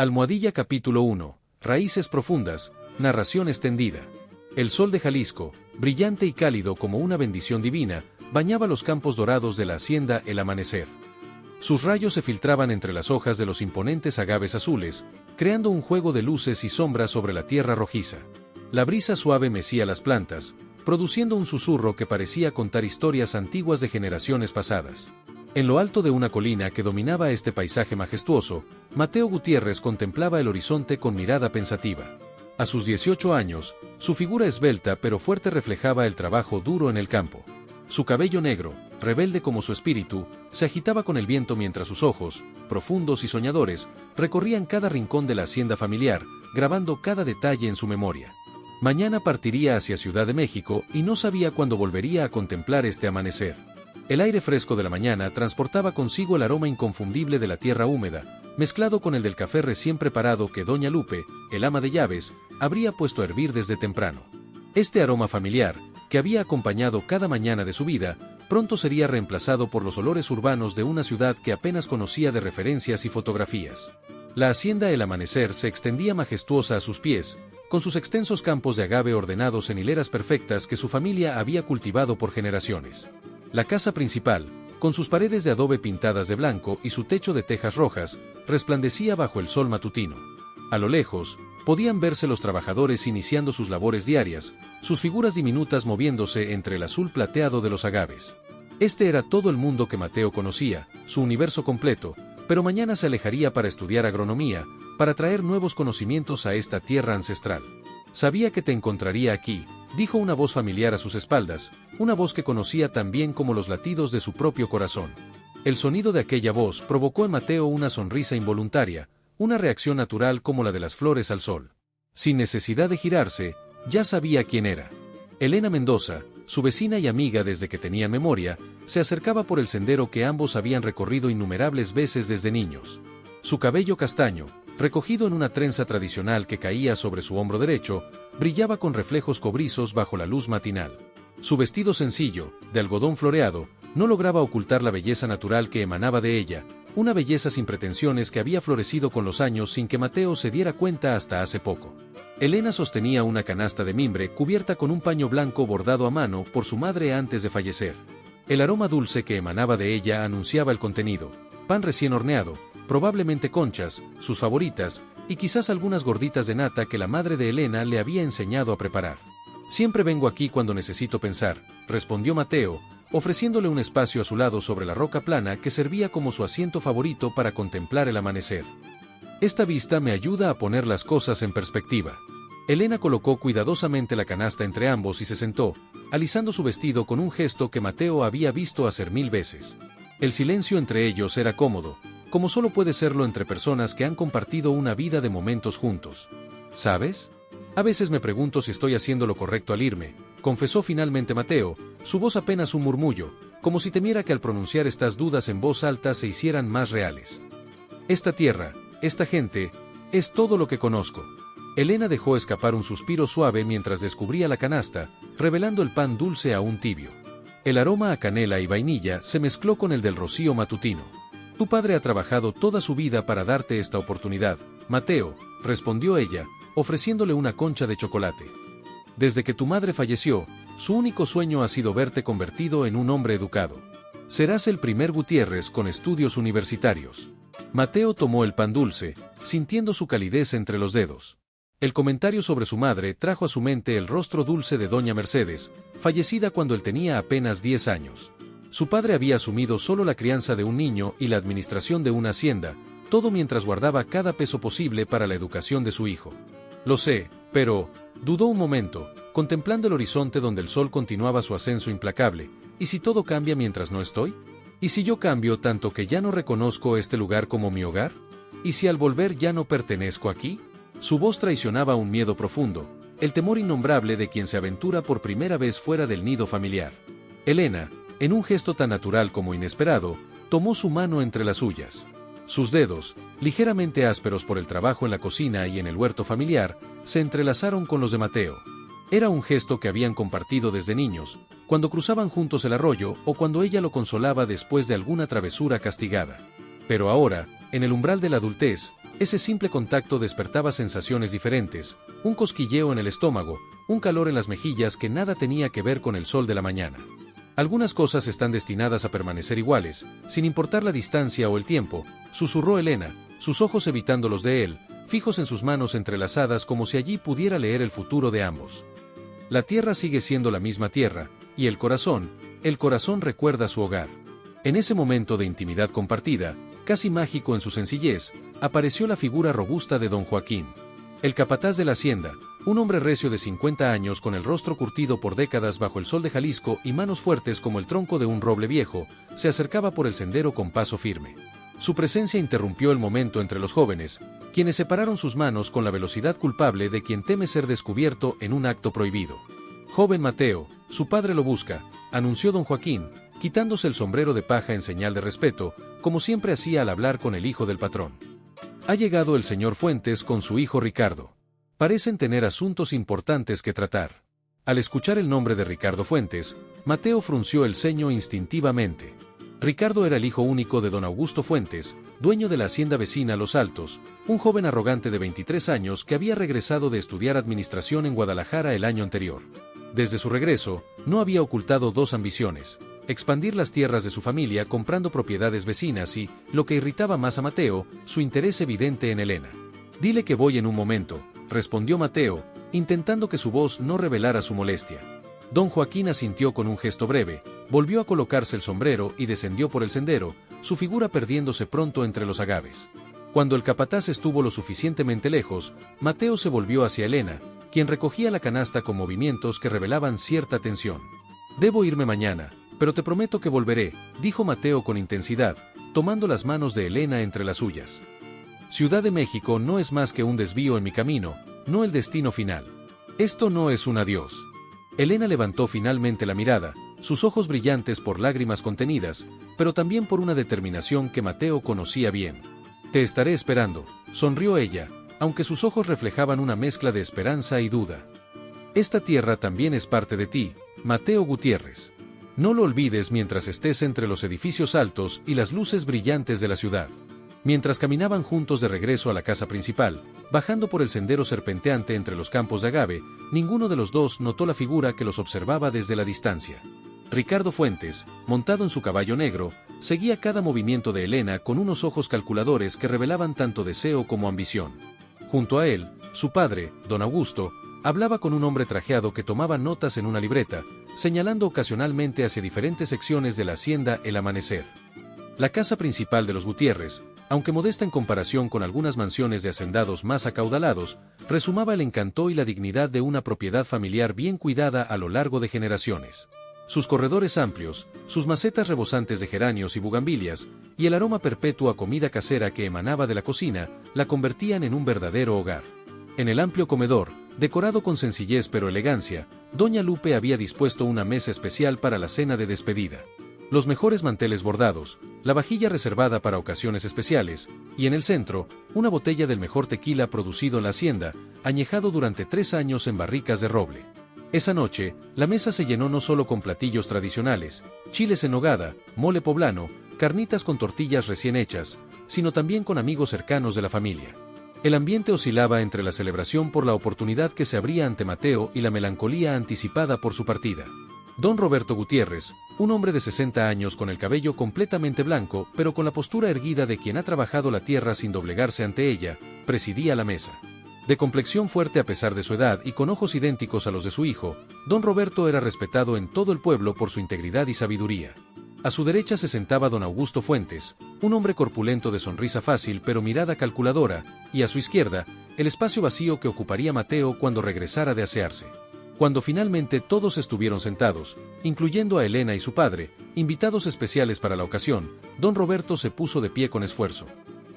Almohadilla capítulo 1. Raíces profundas, narración extendida. El sol de Jalisco, brillante y cálido como una bendición divina, bañaba los campos dorados de la hacienda El Amanecer. Sus rayos se filtraban entre las hojas de los imponentes agaves azules, creando un juego de luces y sombras sobre la tierra rojiza. La brisa suave mecía las plantas, produciendo un susurro que parecía contar historias antiguas de generaciones pasadas. En lo alto de una colina que dominaba este paisaje majestuoso, Mateo Gutiérrez contemplaba el horizonte con mirada pensativa. A sus 18 años, su figura esbelta pero fuerte reflejaba el trabajo duro en el campo. Su cabello negro, rebelde como su espíritu, se agitaba con el viento mientras sus ojos, profundos y soñadores, recorrían cada rincón de la hacienda familiar, grabando cada detalle en su memoria. Mañana partiría hacia Ciudad de México y no sabía cuándo volvería a contemplar este amanecer. El aire fresco de la mañana transportaba consigo el aroma inconfundible de la tierra húmeda, mezclado con el del café recién preparado que doña Lupe, el ama de llaves, habría puesto a hervir desde temprano. Este aroma familiar, que había acompañado cada mañana de su vida, pronto sería reemplazado por los olores urbanos de una ciudad que apenas conocía de referencias y fotografías. La hacienda El Amanecer se extendía majestuosa a sus pies, con sus extensos campos de agave ordenados en hileras perfectas que su familia había cultivado por generaciones. La casa principal, con sus paredes de adobe pintadas de blanco y su techo de tejas rojas, resplandecía bajo el sol matutino. A lo lejos, podían verse los trabajadores iniciando sus labores diarias, sus figuras diminutas moviéndose entre el azul plateado de los agaves. Este era todo el mundo que Mateo conocía, su universo completo, pero mañana se alejaría para estudiar agronomía, para traer nuevos conocimientos a esta tierra ancestral. Sabía que te encontraría aquí, dijo una voz familiar a sus espaldas, una voz que conocía tan bien como los latidos de su propio corazón. El sonido de aquella voz provocó en Mateo una sonrisa involuntaria, una reacción natural como la de las flores al sol. Sin necesidad de girarse, ya sabía quién era. Elena Mendoza, su vecina y amiga desde que tenía memoria, se acercaba por el sendero que ambos habían recorrido innumerables veces desde niños. Su cabello castaño, recogido en una trenza tradicional que caía sobre su hombro derecho, brillaba con reflejos cobrizos bajo la luz matinal. Su vestido sencillo, de algodón floreado, no lograba ocultar la belleza natural que emanaba de ella, una belleza sin pretensiones que había florecido con los años sin que Mateo se diera cuenta hasta hace poco. Elena sostenía una canasta de mimbre cubierta con un paño blanco bordado a mano por su madre antes de fallecer. El aroma dulce que emanaba de ella anunciaba el contenido: pan recién horneado, probablemente conchas, sus favoritas, y quizás algunas gorditas de nata que la madre de Elena le había enseñado a preparar. Siempre vengo aquí cuando necesito pensar, respondió Mateo, ofreciéndole un espacio a su lado sobre la roca plana que servía como su asiento favorito para contemplar el amanecer. Esta vista me ayuda a poner las cosas en perspectiva. Elena colocó cuidadosamente la canasta entre ambos y se sentó, alisando su vestido con un gesto que Mateo había visto hacer 1000 veces. El silencio entre ellos era cómodo, como solo puede serlo entre personas que han compartido una vida de momentos juntos. ¿Sabes? A veces me pregunto si estoy haciendo lo correcto al irme, confesó finalmente Mateo, su voz apenas un murmullo, como si temiera que al pronunciar estas dudas en voz alta se hicieran más reales. Esta tierra, esta gente, es todo lo que conozco. Elena dejó escapar un suspiro suave mientras descubría la canasta, revelando el pan dulce aún tibio. El aroma a canela y vainilla se mezcló con el del rocío matutino. Tu padre ha trabajado toda su vida para darte esta oportunidad, Mateo, respondió ella, ofreciéndole una concha de chocolate. Desde que tu madre falleció, su único sueño ha sido verte convertido en un hombre educado. Serás el primer Gutiérrez con estudios universitarios. Mateo tomó el pan dulce, sintiendo su calidez entre los dedos. El comentario sobre su madre trajo a su mente el rostro dulce de doña Mercedes, fallecida cuando él tenía apenas 10 años. Su padre había asumido solo la crianza de un niño y la administración de una hacienda, todo mientras guardaba cada peso posible para la educación de su hijo. Lo sé, pero, dudó un momento, contemplando el horizonte donde el sol continuaba su ascenso implacable, ¿y si todo cambia mientras no estoy? ¿Y si yo cambio tanto que ya no reconozco este lugar como mi hogar? ¿Y si al volver ya no pertenezco aquí? Su voz traicionaba un miedo profundo, el temor innombrable de quien se aventura por primera vez fuera del nido familiar. Elena, en un gesto tan natural como inesperado, tomó su mano entre las suyas. Sus dedos, ligeramente ásperos por el trabajo en la cocina y en el huerto familiar, se entrelazaron con los de Mateo. Era un gesto que habían compartido desde niños, cuando cruzaban juntos el arroyo o cuando ella lo consolaba después de alguna travesura castigada. Pero ahora, en el umbral de la adultez, Ese simple contacto despertaba sensaciones diferentes, un cosquilleo en el estómago, un calor en las mejillas que nada tenía que ver con el sol de la mañana. Algunas cosas están destinadas a permanecer iguales, sin importar la distancia o el tiempo, susurró Elena, sus ojos evitando los de él, fijos en sus manos entrelazadas como si allí pudiera leer el futuro de ambos. La tierra sigue siendo la misma tierra, y el corazón recuerda su hogar. En ese momento de intimidad compartida, casi mágico en su sencillez, apareció la figura robusta de don Joaquín. El capataz de la hacienda, un hombre recio de 50 años con el rostro curtido por décadas bajo el sol de Jalisco y manos fuertes como el tronco de un roble viejo, se acercaba por el sendero con paso firme. Su presencia interrumpió el momento entre los jóvenes, quienes separaron sus manos con la velocidad culpable de quien teme ser descubierto en un acto prohibido. «Joven Mateo, su padre lo busca», anunció don Joaquín, quitándose el sombrero de paja en señal de respeto, como siempre hacía al hablar con el hijo del patrón. «Ha llegado el señor Fuentes con su hijo Ricardo. Parecen tener asuntos importantes que tratar». Al escuchar el nombre de Ricardo Fuentes, Mateo frunció el ceño instintivamente. Ricardo era el hijo único de don Augusto Fuentes, dueño de la hacienda vecina Los Altos, un joven arrogante de 23 años que había regresado de estudiar administración en Guadalajara el año anterior. Desde su regreso, no había ocultado dos ambiciones: expandir las tierras de su familia comprando propiedades vecinas y, lo que irritaba más a Mateo, su interés evidente en Elena. «Dile que voy en un momento», respondió Mateo, intentando que su voz no revelara su molestia. Don Joaquín asintió con un gesto breve, volvió a colocarse el sombrero y descendió por el sendero, su figura perdiéndose pronto entre los agaves. Cuando el capataz estuvo lo suficientemente lejos, Mateo se volvió hacia Elena, quien recogía la canasta con movimientos que revelaban cierta tensión. «Debo irme mañana, pero te prometo que volveré», dijo Mateo con intensidad, tomando las manos de Elena entre las suyas. «Ciudad de México no es más que un desvío en mi camino, no el destino final. Esto no es un adiós». Elena levantó finalmente la mirada, sus ojos brillantes por lágrimas contenidas, pero también por una determinación que Mateo conocía bien. «Te estaré esperando», sonrió ella, aunque sus ojos reflejaban una mezcla de esperanza y duda. «Esta tierra también es parte de ti, Mateo Gutiérrez. No lo olvides mientras estés entre los edificios altos y las luces brillantes de la ciudad». Mientras caminaban juntos de regreso a la casa principal, bajando por el sendero serpenteante entre los campos de agave, ninguno de los dos notó la figura que los observaba desde la distancia. Ricardo Fuentes, montado en su caballo negro, seguía cada movimiento de Elena con unos ojos calculadores que revelaban tanto deseo como ambición. Junto a él, su padre, don Augusto, hablaba con un hombre trajeado que tomaba notas en una libreta, señalando ocasionalmente hacia diferentes secciones de la hacienda El Amanecer. La casa principal de los Gutiérrez, aunque modesta en comparación con algunas mansiones de hacendados más acaudalados, resumaba el encanto y la dignidad de una propiedad familiar bien cuidada a lo largo de generaciones. Sus corredores amplios, sus macetas rebosantes de geranios y bugambilias, y el aroma perpetuo a comida casera que emanaba de la cocina, la convertían en un verdadero hogar. En el amplio comedor, decorado con sencillez pero elegancia, doña Lupe había dispuesto una mesa especial para la cena de despedida. Los mejores manteles bordados, la vajilla reservada para ocasiones especiales, y en el centro, una botella del mejor tequila producido en la hacienda, añejado durante 3 años en barricas de roble. Esa noche, la mesa se llenó no solo con platillos tradicionales, chiles en nogada, mole poblano, carnitas con tortillas recién hechas, sino también con amigos cercanos de la familia. El ambiente oscilaba entre la celebración por la oportunidad que se abría ante Mateo y la melancolía anticipada por su partida. Don Roberto Gutiérrez, un hombre de 60 años con el cabello completamente blanco, pero con la postura erguida de quien ha trabajado la tierra sin doblegarse ante ella, presidía la mesa. De complexión fuerte a pesar de su edad y con ojos idénticos a los de su hijo, don Roberto era respetado en todo el pueblo por su integridad y sabiduría. A su derecha se sentaba don Augusto Fuentes, un hombre corpulento de sonrisa fácil pero mirada calculadora, y a su izquierda, el espacio vacío que ocuparía Mateo cuando regresara de asearse. Cuando finalmente todos estuvieron sentados, incluyendo a Elena y su padre, invitados especiales para la ocasión, don Roberto se puso de pie con esfuerzo.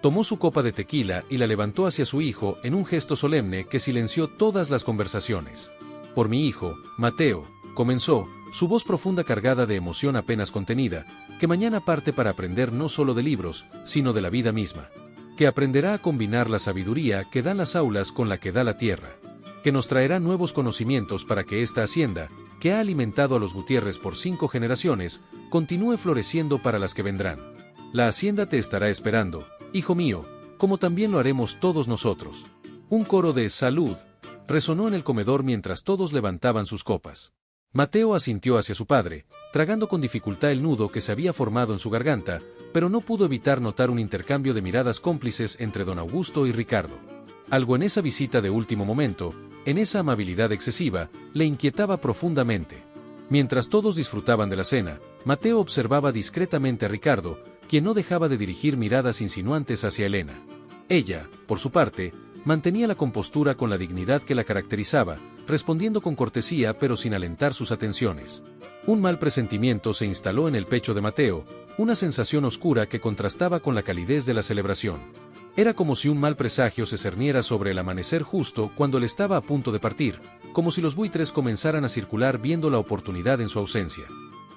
Tomó su copa de tequila y la levantó hacia su hijo en un gesto solemne que silenció todas las conversaciones. «Por mi hijo, Mateo», comenzó, su voz profunda cargada de emoción apenas contenida, que mañana parte para aprender no solo de libros, sino de la vida misma. Que aprenderá a combinar la sabiduría que dan las aulas con la que da la tierra. Que nos traerá nuevos conocimientos para que esta hacienda, que ha alimentado a los Gutiérrez por 5 generaciones, continúe floreciendo para las que vendrán. La hacienda te estará esperando, hijo mío, como también lo haremos todos nosotros. Un coro de «salud» resonó en el comedor mientras todos levantaban sus copas. Mateo asintió hacia su padre, tragando con dificultad el nudo que se había formado en su garganta, pero no pudo evitar notar un intercambio de miradas cómplices entre don Augusto y Ricardo. Algo en esa visita de último momento, en esa amabilidad excesiva, le inquietaba profundamente. Mientras todos disfrutaban de la cena, Mateo observaba discretamente a Ricardo, quien no dejaba de dirigir miradas insinuantes hacia Elena. Ella, por su parte, mantenía la compostura con la dignidad que la caracterizaba, respondiendo con cortesía pero sin alentar sus atenciones. Un mal presentimiento se instaló en el pecho de Mateo, una sensación oscura que contrastaba con la calidez de la celebración. Era como si un mal presagio se cerniera sobre el amanecer justo cuando él estaba a punto de partir, como si los buitres comenzaran a circular viendo la oportunidad en su ausencia.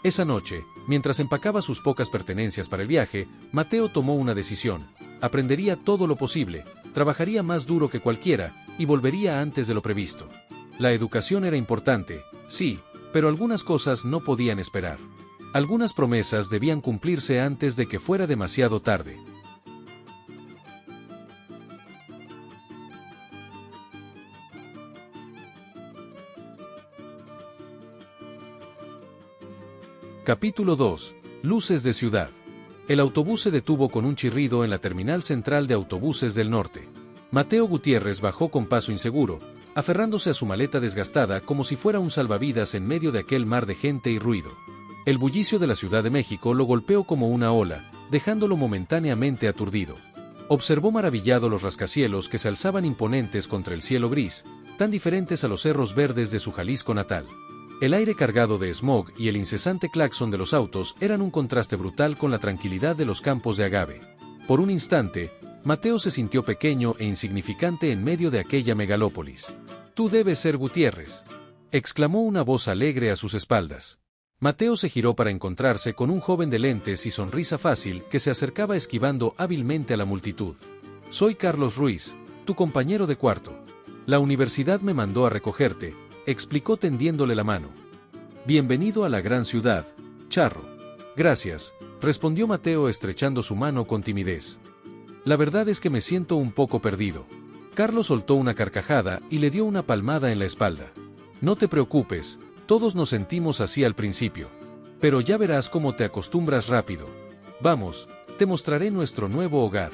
Esa noche, mientras empacaba sus pocas pertenencias para el viaje, Mateo tomó una decisión. Aprendería todo lo posible, trabajaría más duro que cualquiera, y volvería antes de lo previsto. La educación era importante, sí, pero algunas cosas no podían esperar. Algunas promesas debían cumplirse antes de que fuera demasiado tarde. Capítulo 2. Luces de ciudad. El autobús se detuvo con un chirrido en la terminal central de autobuses del norte. Mateo Gutiérrez bajó con paso inseguro, aferrándose a su maleta desgastada como si fuera un salvavidas en medio de aquel mar de gente y ruido. El bullicio de la Ciudad de México lo golpeó como una ola, dejándolo momentáneamente aturdido. Observó maravillado los rascacielos que se alzaban imponentes contra el cielo gris, tan diferentes a los cerros verdes de su Jalisco natal. El aire cargado de smog y el incesante claxon de los autos eran un contraste brutal con la tranquilidad de los campos de agave. Por un instante, Mateo se sintió pequeño e insignificante en medio de aquella megalópolis. «Tú debes ser Gutiérrez», exclamó una voz alegre a sus espaldas. Mateo se giró para encontrarse con un joven de lentes y sonrisa fácil que se acercaba esquivando hábilmente a la multitud. «Soy Carlos Ruiz, tu compañero de cuarto. La universidad me mandó a recogerte», explicó tendiéndole la mano. «Bienvenido a la gran ciudad, charro». «Gracias», respondió Mateo estrechando su mano con timidez. «La verdad es que me siento un poco perdido». Carlos soltó una carcajada y le dio una palmada en la espalda. «No te preocupes, todos nos sentimos así al principio. Pero ya verás cómo te acostumbras rápido. Vamos, te mostraré nuestro nuevo hogar».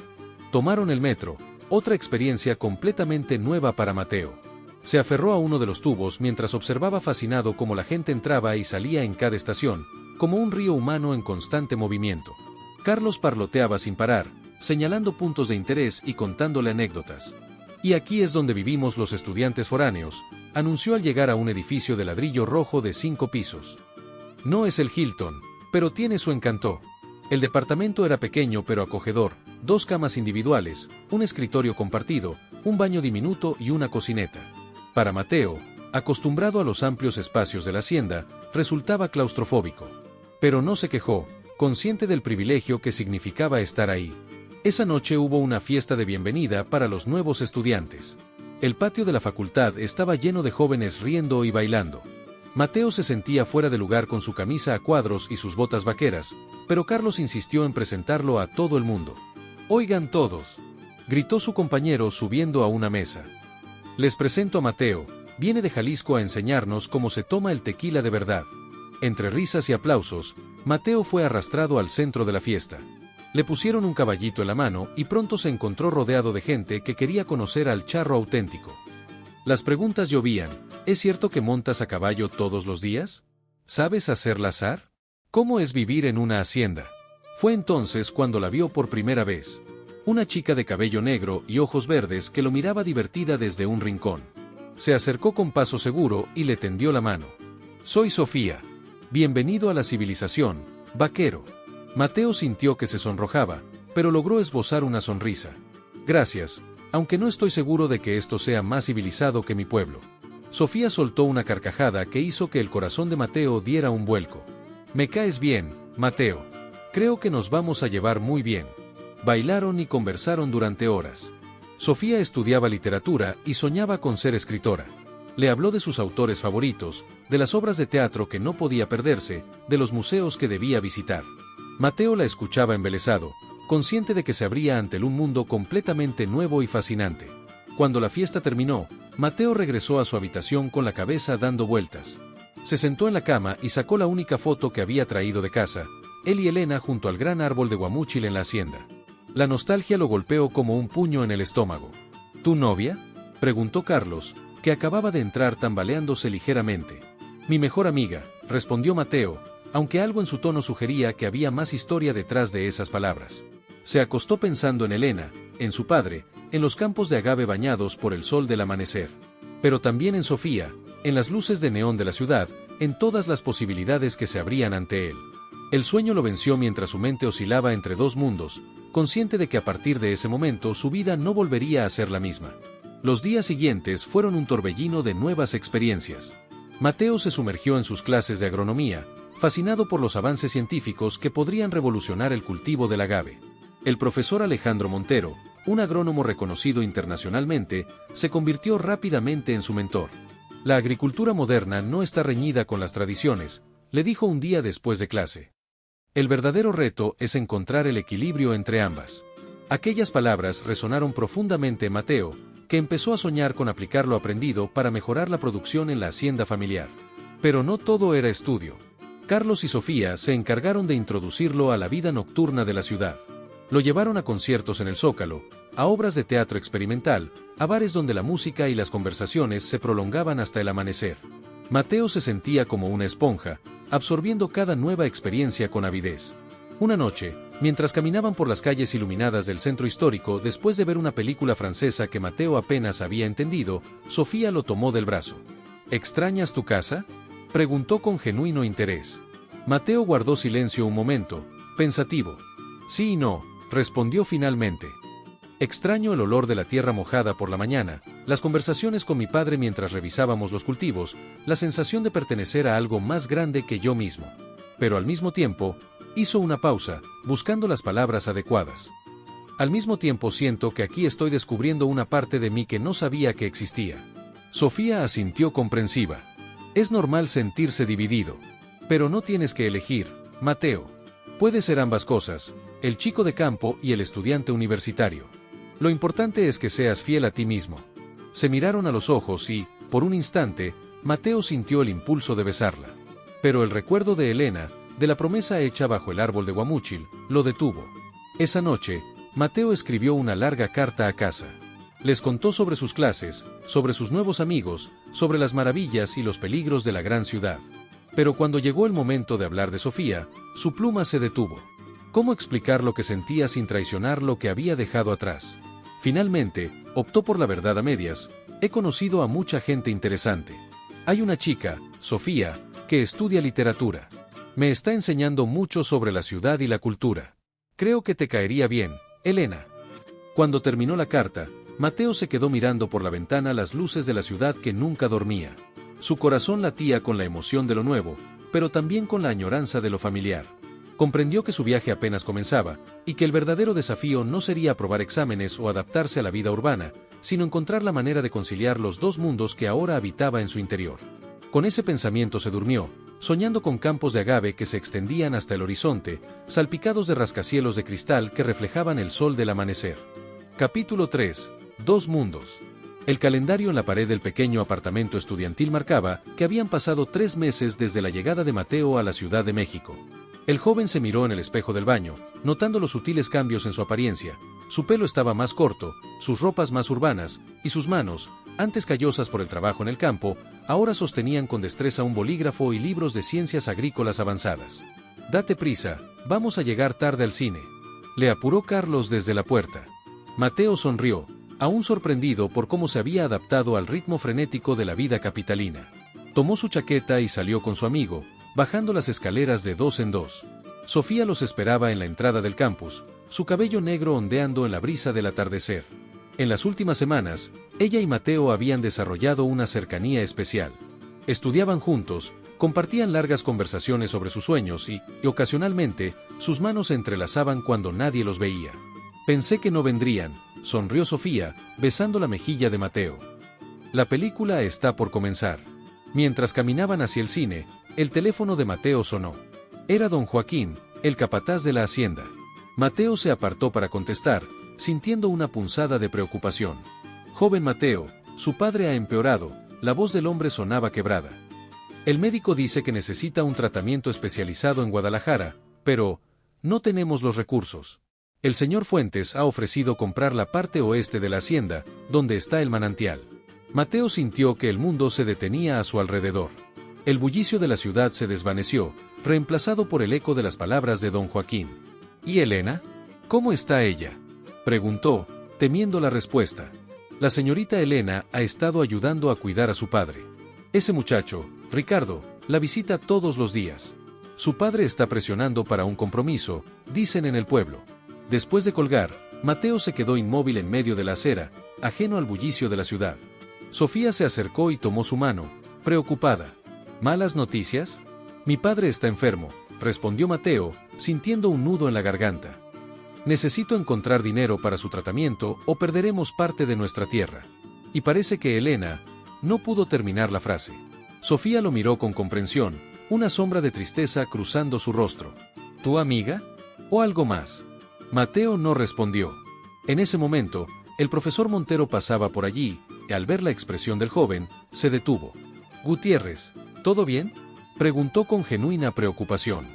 Tomaron el metro, otra experiencia completamente nueva para Mateo. Se aferró a uno de los tubos mientras observaba fascinado cómo la gente entraba y salía en cada estación, como un río humano en constante movimiento. Carlos parloteaba sin parar, señalando puntos de interés y contándole anécdotas. «Y aquí es donde vivimos los estudiantes foráneos», anunció al llegar a un edificio de ladrillo rojo de 5 pisos. «No es el Hilton, pero tiene su encanto». El departamento era pequeño pero acogedor, 2 camas individuales, un escritorio compartido, un baño diminuto y una cocineta. Para Mateo, acostumbrado a los amplios espacios de la hacienda, resultaba claustrofóbico. Pero no se quejó, consciente del privilegio que significaba estar ahí. Esa noche hubo una fiesta de bienvenida para los nuevos estudiantes. El patio de la facultad estaba lleno de jóvenes riendo y bailando. Mateo se sentía fuera de lugar con su camisa a cuadros y sus botas vaqueras, pero Carlos insistió en presentarlo a todo el mundo. «Oigan todos», gritó su compañero subiendo a una mesa. «Les presento a Mateo, viene de Jalisco a enseñarnos cómo se toma el tequila de verdad». Entre risas y aplausos, Mateo fue arrastrado al centro de la fiesta. Le pusieron un caballito en la mano y pronto se encontró rodeado de gente que quería conocer al charro auténtico. Las preguntas llovían. «¿Es cierto que montas a caballo todos los días? ¿Sabes hacer lazar? ¿Cómo es vivir en una hacienda?». Fue entonces cuando la vio por primera vez. Una chica de cabello negro y ojos verdes que lo miraba divertida desde un rincón. Se acercó con paso seguro y le tendió la mano. «Soy Sofía. Bienvenido a la civilización, vaquero». Mateo sintió que se sonrojaba, pero logró esbozar una sonrisa. «Gracias, aunque no estoy seguro de que esto sea más civilizado que mi pueblo». Sofía soltó una carcajada que hizo que el corazón de Mateo diera un vuelco. «Me caes bien, Mateo. Creo que nos vamos a llevar muy bien». Bailaron y conversaron durante horas. Sofía estudiaba literatura y soñaba con ser escritora. Le habló de sus autores favoritos, de las obras de teatro que no podía perderse, de los museos que debía visitar. Mateo la escuchaba embelesado, consciente de que se abría ante él un mundo completamente nuevo y fascinante. Cuando la fiesta terminó, Mateo regresó a su habitación con la cabeza dando vueltas. Se sentó en la cama y sacó la única foto que había traído de casa, él y Elena junto al gran árbol de guamúchil en la hacienda. La nostalgia lo golpeó como un puño en el estómago. ¿Tu novia?, preguntó Carlos, que acababa de entrar tambaleándose ligeramente. Mi mejor amiga, respondió Mateo, aunque algo en su tono sugería que había más historia detrás de esas palabras. Se acostó pensando en Elena, en su padre, en los campos de agave bañados por el sol del amanecer. Pero también en Sofía, en las luces de neón de la ciudad, en todas las posibilidades que se abrían ante él. El sueño lo venció mientras su mente oscilaba entre dos mundos, consciente de que a partir de ese momento su vida no volvería a ser la misma. Los días siguientes fueron un torbellino de nuevas experiencias. Mateo se sumergió en sus clases de agronomía, fascinado por los avances científicos que podrían revolucionar el cultivo del agave. El profesor Alejandro Montero, un agrónomo reconocido internacionalmente, se convirtió rápidamente en su mentor. La agricultura moderna no está reñida con las tradiciones, le dijo un día después de clase. El verdadero reto es encontrar el equilibrio entre ambas. Aquellas palabras resonaron profundamente en Mateo, que empezó a soñar con aplicar lo aprendido para mejorar la producción en la hacienda familiar. Pero no todo era estudio. Carlos y Sofía se encargaron de introducirlo a la vida nocturna de la ciudad. Lo llevaron a conciertos en el Zócalo, a obras de teatro experimental, a bares donde la música y las conversaciones se prolongaban hasta el amanecer. Mateo se sentía como una esponja, absorbiendo cada nueva experiencia con avidez. Una noche, mientras caminaban por las calles iluminadas del centro histórico después de ver una película francesa que Mateo apenas había entendido, Sofía lo tomó del brazo. ¿Extrañas tu casa?, preguntó con genuino interés. Mateo guardó silencio un momento, pensativo. Sí y no, respondió finalmente. Extraño el olor de la tierra mojada por la mañana, las conversaciones con mi padre mientras revisábamos los cultivos, la sensación de pertenecer a algo más grande que yo mismo. Pero al mismo tiempo, hizo una pausa, buscando las palabras adecuadas. Al mismo tiempo siento que aquí estoy descubriendo una parte de mí que no sabía que existía. Sofía asintió comprensiva. Es normal sentirse dividido. Pero no tienes que elegir, Mateo. Puede ser ambas cosas, el chico de campo y el estudiante universitario. Lo importante es que seas fiel a ti mismo. Se miraron a los ojos y, por un instante, Mateo sintió el impulso de besarla. Pero el recuerdo de Elena, de la promesa hecha bajo el árbol de guamúchil, lo detuvo. Esa noche, Mateo escribió una larga carta a casa. Les contó sobre sus clases, sobre sus nuevos amigos, sobre las maravillas y los peligros de la gran ciudad. Pero cuando llegó el momento de hablar de Sofía, su pluma se detuvo. ¿Cómo explicar lo que sentía sin traicionar lo que había dejado atrás? Finalmente, optó por la verdad a medias. He conocido a mucha gente interesante. Hay una chica, Sofía, que estudia literatura. Me está enseñando mucho sobre la ciudad y la cultura. Creo que te caería bien, Elena. Cuando terminó la carta, Mateo se quedó mirando por la ventana las luces de la ciudad que nunca dormía. Su corazón latía con la emoción de lo nuevo, pero también con la añoranza de lo familiar. Comprendió que su viaje apenas comenzaba, y que el verdadero desafío no sería aprobar exámenes o adaptarse a la vida urbana, sino encontrar la manera de conciliar los dos mundos que ahora habitaba en su interior. Con ese pensamiento se durmió, soñando con campos de agave que se extendían hasta el horizonte, salpicados de rascacielos de cristal que reflejaban el sol del amanecer. Capítulo 3. Dos mundos. El calendario en la pared del pequeño apartamento estudiantil marcaba que habían pasado 3 meses desde la llegada de Mateo a la Ciudad de México. El joven se miró en el espejo del baño, notando los sutiles cambios en su apariencia. Su pelo estaba más corto, sus ropas más urbanas, y sus manos, antes callosas por el trabajo en el campo, ahora sostenían con destreza un bolígrafo y libros de ciencias agrícolas avanzadas. «Date prisa, vamos a llegar tarde al cine», le apuró Carlos desde la puerta. Mateo sonrió, aún sorprendido por cómo se había adaptado al ritmo frenético de la vida capitalina. Tomó su chaqueta y salió con su amigo, bajando las escaleras de 2 en 2. Sofía los esperaba en la entrada del campus, su cabello negro ondeando en la brisa del atardecer. En las últimas semanas, ella y Mateo habían desarrollado una cercanía especial. Estudiaban juntos, compartían largas conversaciones sobre sus sueños y, ocasionalmente, sus manos se entrelazaban cuando nadie los veía. «Pensé que no vendrían», sonrió Sofía, besando la mejilla de Mateo. «La película está por comenzar». Mientras caminaban hacia el cine, el teléfono de Mateo sonó. Era don Joaquín, el capataz de la hacienda. Mateo se apartó para contestar, sintiendo una punzada de preocupación. Joven Mateo, su padre ha empeorado, la voz del hombre sonaba quebrada. El médico dice que necesita un tratamiento especializado en Guadalajara, pero no tenemos los recursos. El señor Fuentes ha ofrecido comprar la parte oeste de la hacienda, donde está el manantial. Mateo sintió que el mundo se detenía a su alrededor. El bullicio de la ciudad se desvaneció, reemplazado por el eco de las palabras de don Joaquín. ¿Y Elena? ¿Cómo está ella?, preguntó, temiendo la respuesta. La señorita Elena ha estado ayudando a cuidar a su padre. Ese muchacho, Ricardo, la visita todos los días. Su padre está presionando para un compromiso, dicen en el pueblo. Después de colgar, Mateo se quedó inmóvil en medio de la acera, ajeno al bullicio de la ciudad. Sofía se acercó y tomó su mano, preocupada. ¿Malas noticias? Mi padre está enfermo, respondió Mateo, sintiendo un nudo en la garganta. Necesito encontrar dinero para su tratamiento o perderemos parte de nuestra tierra. Y parece que Elena no pudo terminar la frase. Sofía lo miró con comprensión, una sombra de tristeza cruzando su rostro. ¿Tu amiga? ¿O algo más? Mateo no respondió. En ese momento, el profesor Montero pasaba por allí, y al ver la expresión del joven, se detuvo. Gutiérrez, ¿todo bien?, preguntó con genuina preocupación.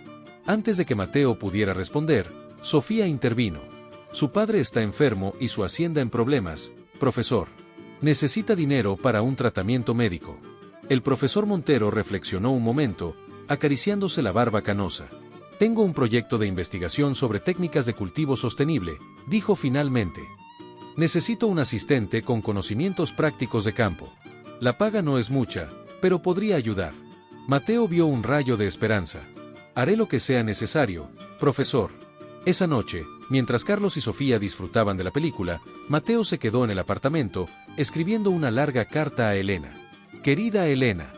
Antes de que Mateo pudiera responder, Sofía intervino. Su padre está enfermo y su hacienda en problemas, profesor. Necesita dinero para un tratamiento médico. El profesor Montero reflexionó un momento, acariciándose la barba canosa. Tengo un proyecto de investigación sobre técnicas de cultivo sostenible, dijo finalmente. Necesito un asistente con conocimientos prácticos de campo. La paga no es mucha, pero podría ayudar. Mateo vio un rayo de esperanza. Haré lo que sea necesario, profesor. Esa noche, mientras Carlos y Sofía disfrutaban de la película, Mateo se quedó en el apartamento, escribiendo una larga carta a Elena. Querida Elena,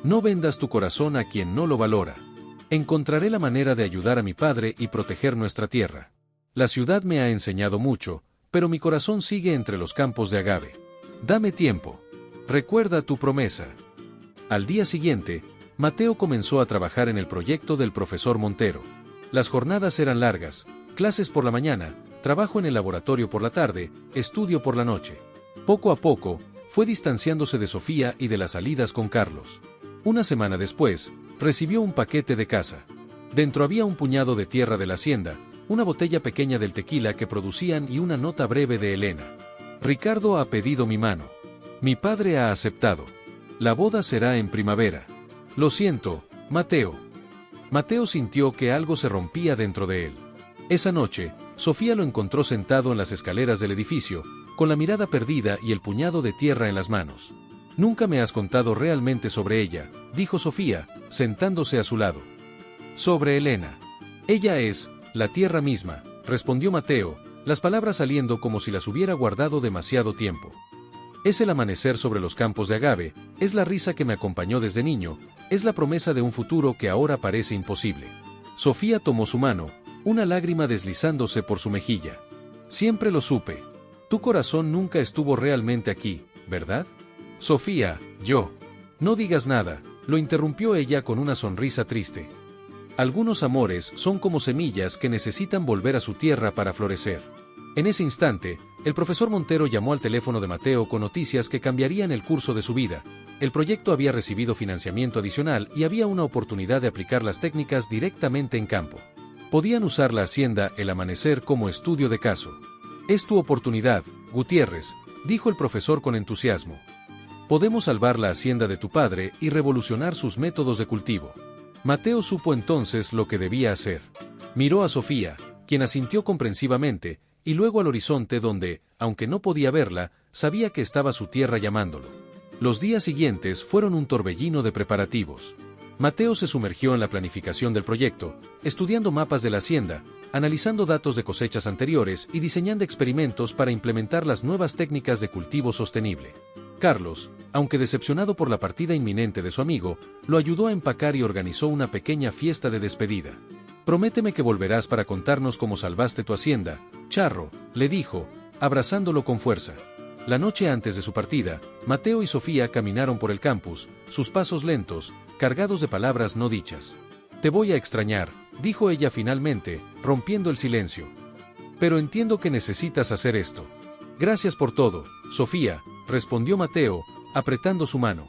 no vendas tu corazón a quien no lo valora. Encontraré la manera de ayudar a mi padre y proteger nuestra tierra. La ciudad me ha enseñado mucho, pero mi corazón sigue entre los campos de agave. Dame tiempo. Recuerda tu promesa. Al día siguiente, Mateo comenzó a trabajar en el proyecto del profesor Montero. Las jornadas eran largas, clases por la mañana, trabajo en el laboratorio por la tarde, estudio por la noche. Poco a poco, fue distanciándose de Sofía y de las salidas con Carlos. Una semana después, recibió un paquete de casa. Dentro había un puñado de tierra de la hacienda, una botella pequeña del tequila que producían y una nota breve de Elena. Ricardo ha pedido mi mano. Mi padre ha aceptado. La boda será en primavera. Lo siento, Mateo. Mateo sintió que algo se rompía dentro de él. Esa noche, Sofía lo encontró sentado en las escaleras del edificio, con la mirada perdida y el puñado de tierra en las manos. Nunca me has contado realmente sobre ella, dijo Sofía, sentándose a su lado. Sobre Elena. Ella es la tierra misma, respondió Mateo, las palabras saliendo como si las hubiera guardado demasiado tiempo. Es el amanecer sobre los campos de agave, es la risa que me acompañó desde niño, es la promesa de un futuro que ahora parece imposible. Sofía tomó su mano, una lágrima deslizándose por su mejilla. Siempre lo supe. Tu corazón nunca estuvo realmente aquí, ¿verdad? Sofía, yo. No digas nada, lo interrumpió ella con una sonrisa triste. Algunos amores son como semillas que necesitan volver a su tierra para florecer. En ese instante, el profesor Montero llamó al teléfono de Mateo con noticias que cambiarían el curso de su vida. El proyecto había recibido financiamiento adicional y había una oportunidad de aplicar las técnicas directamente en campo. Podían usar la hacienda El Amanecer como estudio de caso. Es tu oportunidad, Gutiérrez, dijo el profesor con entusiasmo. Podemos salvar la hacienda de tu padre y revolucionar sus métodos de cultivo. Mateo supo entonces lo que debía hacer. Miró a Sofía, quien asintió comprensivamente, y luego al horizonte donde, aunque no podía verla, sabía que estaba su tierra llamándolo. Los días siguientes fueron un torbellino de preparativos. Mateo se sumergió en la planificación del proyecto, estudiando mapas de la hacienda, analizando datos de cosechas anteriores y diseñando experimentos para implementar las nuevas técnicas de cultivo sostenible. Carlos, aunque decepcionado por la partida inminente de su amigo, lo ayudó a empacar y organizó una pequeña fiesta de despedida. Prométeme que volverás para contarnos cómo salvaste tu hacienda, Charro, le dijo, abrazándolo con fuerza. La noche antes de su partida, Mateo y Sofía caminaron por el campus, sus pasos lentos, cargados de palabras no dichas. Te voy a extrañar, dijo ella finalmente, rompiendo el silencio. Pero entiendo que necesitas hacer esto. Gracias por todo, Sofía, respondió Mateo, apretando su mano.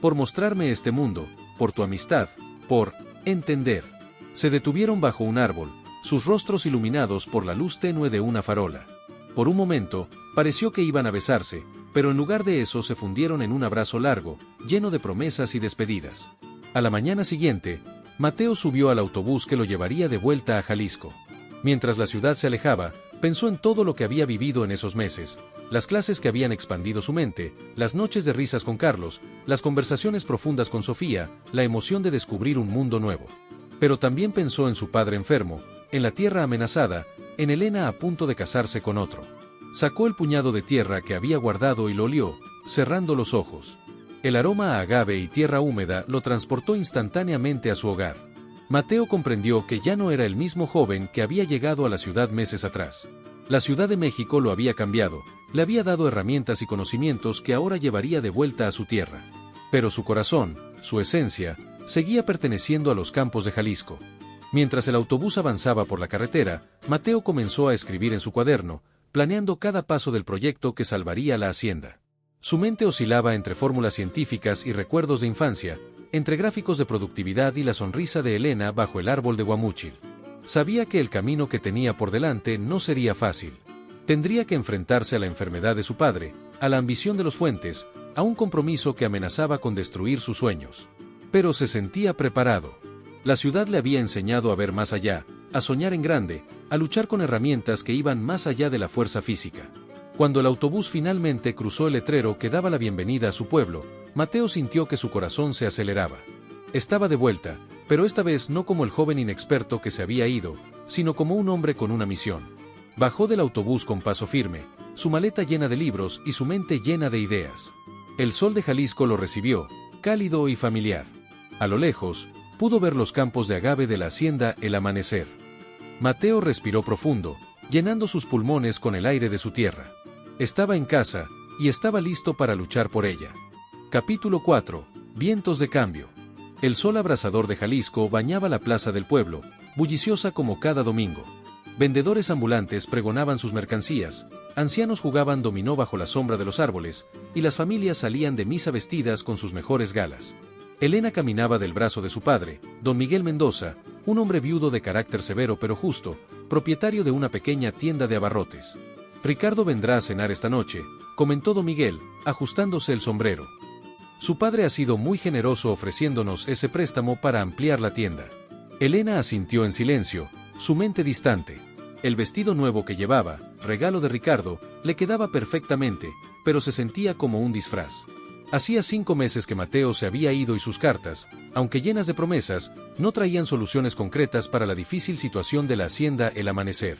Por mostrarme este mundo, por tu amistad, por entender. Se detuvieron bajo un árbol, sus rostros iluminados por la luz tenue de una farola. Por un momento, pareció que iban a besarse, pero en lugar de eso se fundieron en un abrazo largo, lleno de promesas y despedidas. A la mañana siguiente, Mateo subió al autobús que lo llevaría de vuelta a Jalisco. Mientras la ciudad se alejaba, pensó en todo lo que había vivido en esos meses, las clases que habían expandido su mente, las noches de risas con Carlos, las conversaciones profundas con Sofía, la emoción de descubrir un mundo nuevo. Pero también pensó en su padre enfermo, en la tierra amenazada, en Elena a punto de casarse con otro. Sacó el puñado de tierra que había guardado y lo olió, cerrando los ojos. El aroma a agave y tierra húmeda lo transportó instantáneamente a su hogar. Mateo comprendió que ya no era el mismo joven que había llegado a la ciudad meses atrás. La Ciudad de México lo había cambiado, le había dado herramientas y conocimientos que ahora llevaría de vuelta a su tierra. Pero su corazón, su esencia, seguía perteneciendo a los campos de Jalisco. Mientras el autobús avanzaba por la carretera, Mateo comenzó a escribir en su cuaderno, planeando cada paso del proyecto que salvaría la hacienda. Su mente oscilaba entre fórmulas científicas y recuerdos de infancia, entre gráficos de productividad y la sonrisa de Elena bajo el árbol de guamúchil. Sabía que el camino que tenía por delante no sería fácil. Tendría que enfrentarse a la enfermedad de su padre, a la ambición de los Fuentes, a un compromiso que amenazaba con destruir sus sueños. Pero se sentía preparado. La ciudad le había enseñado a ver más allá, a soñar en grande, a luchar con herramientas que iban más allá de la fuerza física. Cuando el autobús finalmente cruzó el letrero que daba la bienvenida a su pueblo, Mateo sintió que su corazón se aceleraba. Estaba de vuelta, pero esta vez no como el joven inexperto que se había ido, sino como un hombre con una misión. Bajó del autobús con paso firme, su maleta llena de libros y su mente llena de ideas. El sol de Jalisco lo recibió, cálido y familiar. A lo lejos, pudo ver los campos de agave de la hacienda El Amanecer. Mateo respiró profundo, llenando sus pulmones con el aire de su tierra. Estaba en casa, y estaba listo para luchar por ella. Capítulo 4. Vientos de cambio. El sol abrasador de Jalisco bañaba la plaza del pueblo, bulliciosa como cada domingo. Vendedores ambulantes pregonaban sus mercancías, ancianos jugaban dominó bajo la sombra de los árboles, y las familias salían de misa vestidas con sus mejores galas. Elena caminaba del brazo de su padre, don Miguel Mendoza, un hombre viudo de carácter severo pero justo, propietario de una pequeña tienda de abarrotes. Ricardo vendrá a cenar esta noche, comentó don Miguel, ajustándose el sombrero. Su padre ha sido muy generoso ofreciéndonos ese préstamo para ampliar la tienda. Elena asintió en silencio, su mente distante. El vestido nuevo que llevaba, regalo de Ricardo, le quedaba perfectamente, pero se sentía como un disfraz. Hacía 5 meses que Mateo se había ido y sus cartas, aunque llenas de promesas, no traían soluciones concretas para la difícil situación de la hacienda El Amanecer.